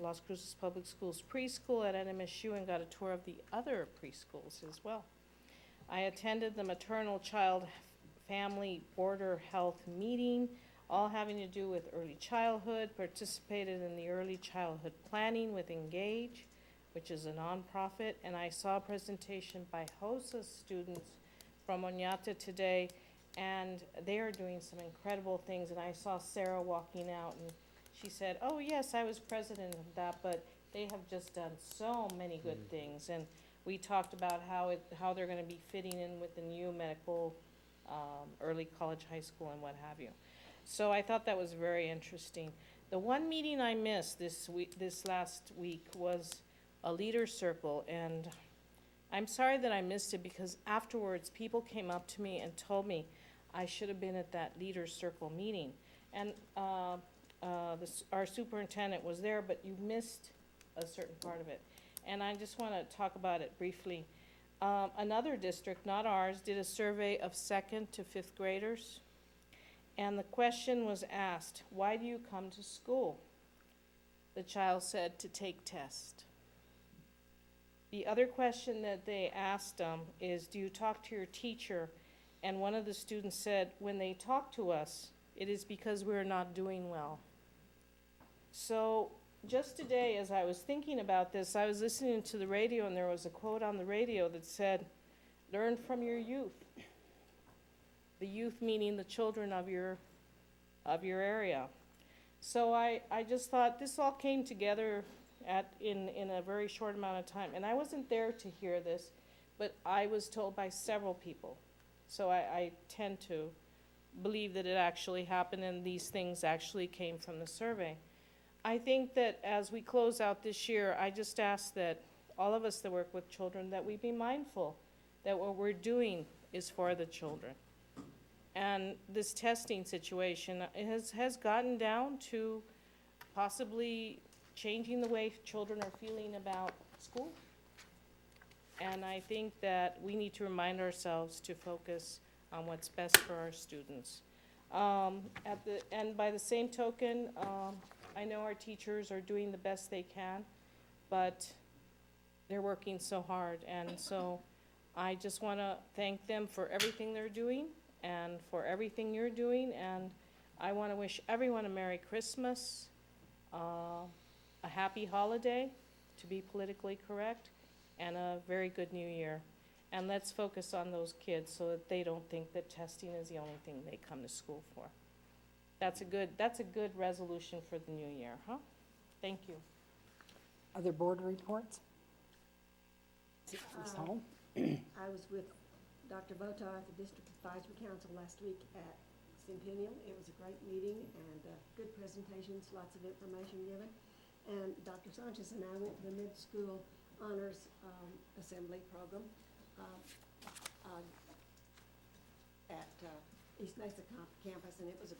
Las Cruces Public Schools preschool at NMSU and got a tour of the other preschools as well. I attended the Maternal Child Family Border Health meeting, all having to do with early childhood, participated in the early childhood planning with Engage, which is a nonprofit, and I saw a presentation by HOSA students from Oñate today, and they are doing some incredible things. And I saw Sarah walking out, and she said, "Oh yes, I was president of that, but they have just done so many good things." And we talked about how they're going to be fitting in with the new medical, early college, high school, and what have you. So I thought that was very interesting. The one meeting I missed this last week was a leader circle, and I'm sorry that I missed it, because afterwards people came up to me and told me I should have been at that leader circle meeting. And our superintendent was there, but you missed a certain part of it. And I just want to talk about it briefly. Another district, not ours, did a survey of 2nd to 5th graders. And the question was asked, why do you come to school? The child said, to take tests. The other question that they asked them is, do you talk to your teacher? And one of the students said, when they talk to us, it is because we're not doing well. So just today, as I was thinking about this, I was listening to the radio, and there was a quote on the radio that said, learn from your youth. The youth meaning the children of your area. So I just thought this all came together in a very short amount of time. And I wasn't there to hear this, but I was told by several people. So I tend to believe that it actually happened and these things actually came from the survey. I think that as we close out this year, I just ask that all of us that work with children, that we be mindful that what we're doing is for the children. And this testing situation has gotten down to possibly changing the way children are feeling about school. And I think that we need to remind ourselves to focus on what's best for our students. And by the same token, I know our teachers are doing the best they can, but they're working so hard. And so I just want to thank them for everything they're doing and for everything you're doing. And I want to wish everyone a Merry Christmas, a happy holiday, to be politically correct, and a very good new year. And let's focus on those kids so that they don't think that testing is the only thing they come to school for. That's a good resolution for the new year, huh? Thank you. Other board reports? Ms. Hall? I was with Dr. Votar at the District Advisory Council last week at Centennial. It was a great meeting and good presentations, lots of information given. And Dr. Sanchez and I went to the mid-school honors assembly program at East Mesa campus, and it was a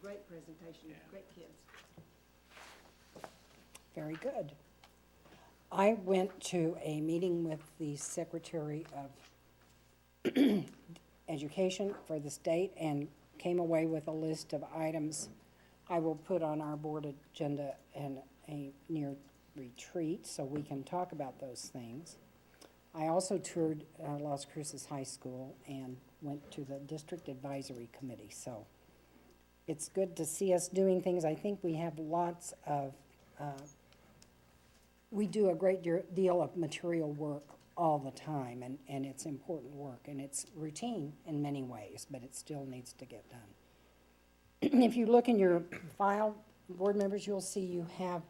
great presentation, great kids. Very good. I went to a meeting with the Secretary of Education for the state and came away with a list of items I will put on our board agenda in a near retreat so we can talk about those things. I also toured Las Cruces High School and went to the District Advisory Committee. So it's good to see us doing things. I think we have lots of we do a great deal of material work all the time, and it's important work, and it's routine in many ways, but it still needs to get done. If you look in your file, board members, you'll see you have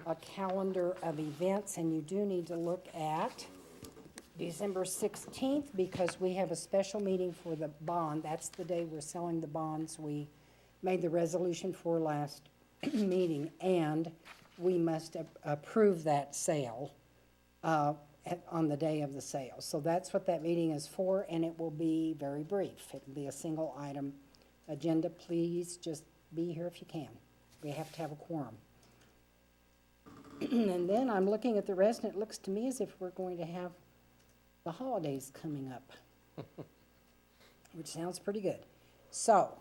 a calendar of events, and you do need to look at December 16th, because we have a special meeting for the bond. That's the day we're selling the bonds we made the resolution for last meeting, and we must approve that sale on the day of the sale. So that's what that meeting is for, and it will be very brief. It will be a single item agenda. Please just be here if you can. We have to have a quorum. And then I'm looking at the rest, and it looks to me as if we're going to have the holidays coming up, which sounds pretty good. So,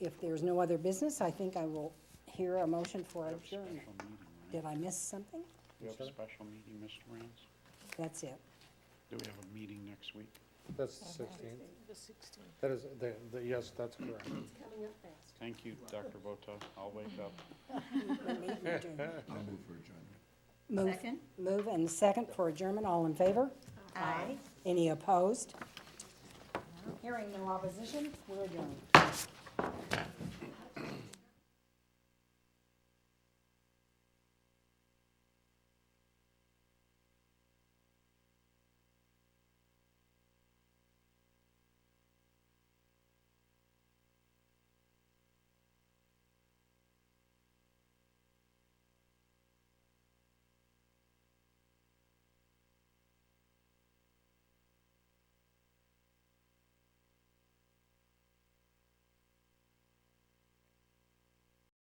if there's no other business, I think I will hear a motion for adjournment. Did I miss something? We have a special meeting, Mr. Rance? That's it. Do we have a meeting next week? That's the 16th. The 16th. That is, yes, that's correct. It's coming up fast. Thank you, Dr. Vota. I'll wake up. I'll move for adjournment. Move- Second? Move and second for adjournment. All in favor? Aye. Any opposed? Hearing no opposition, we're adjourned.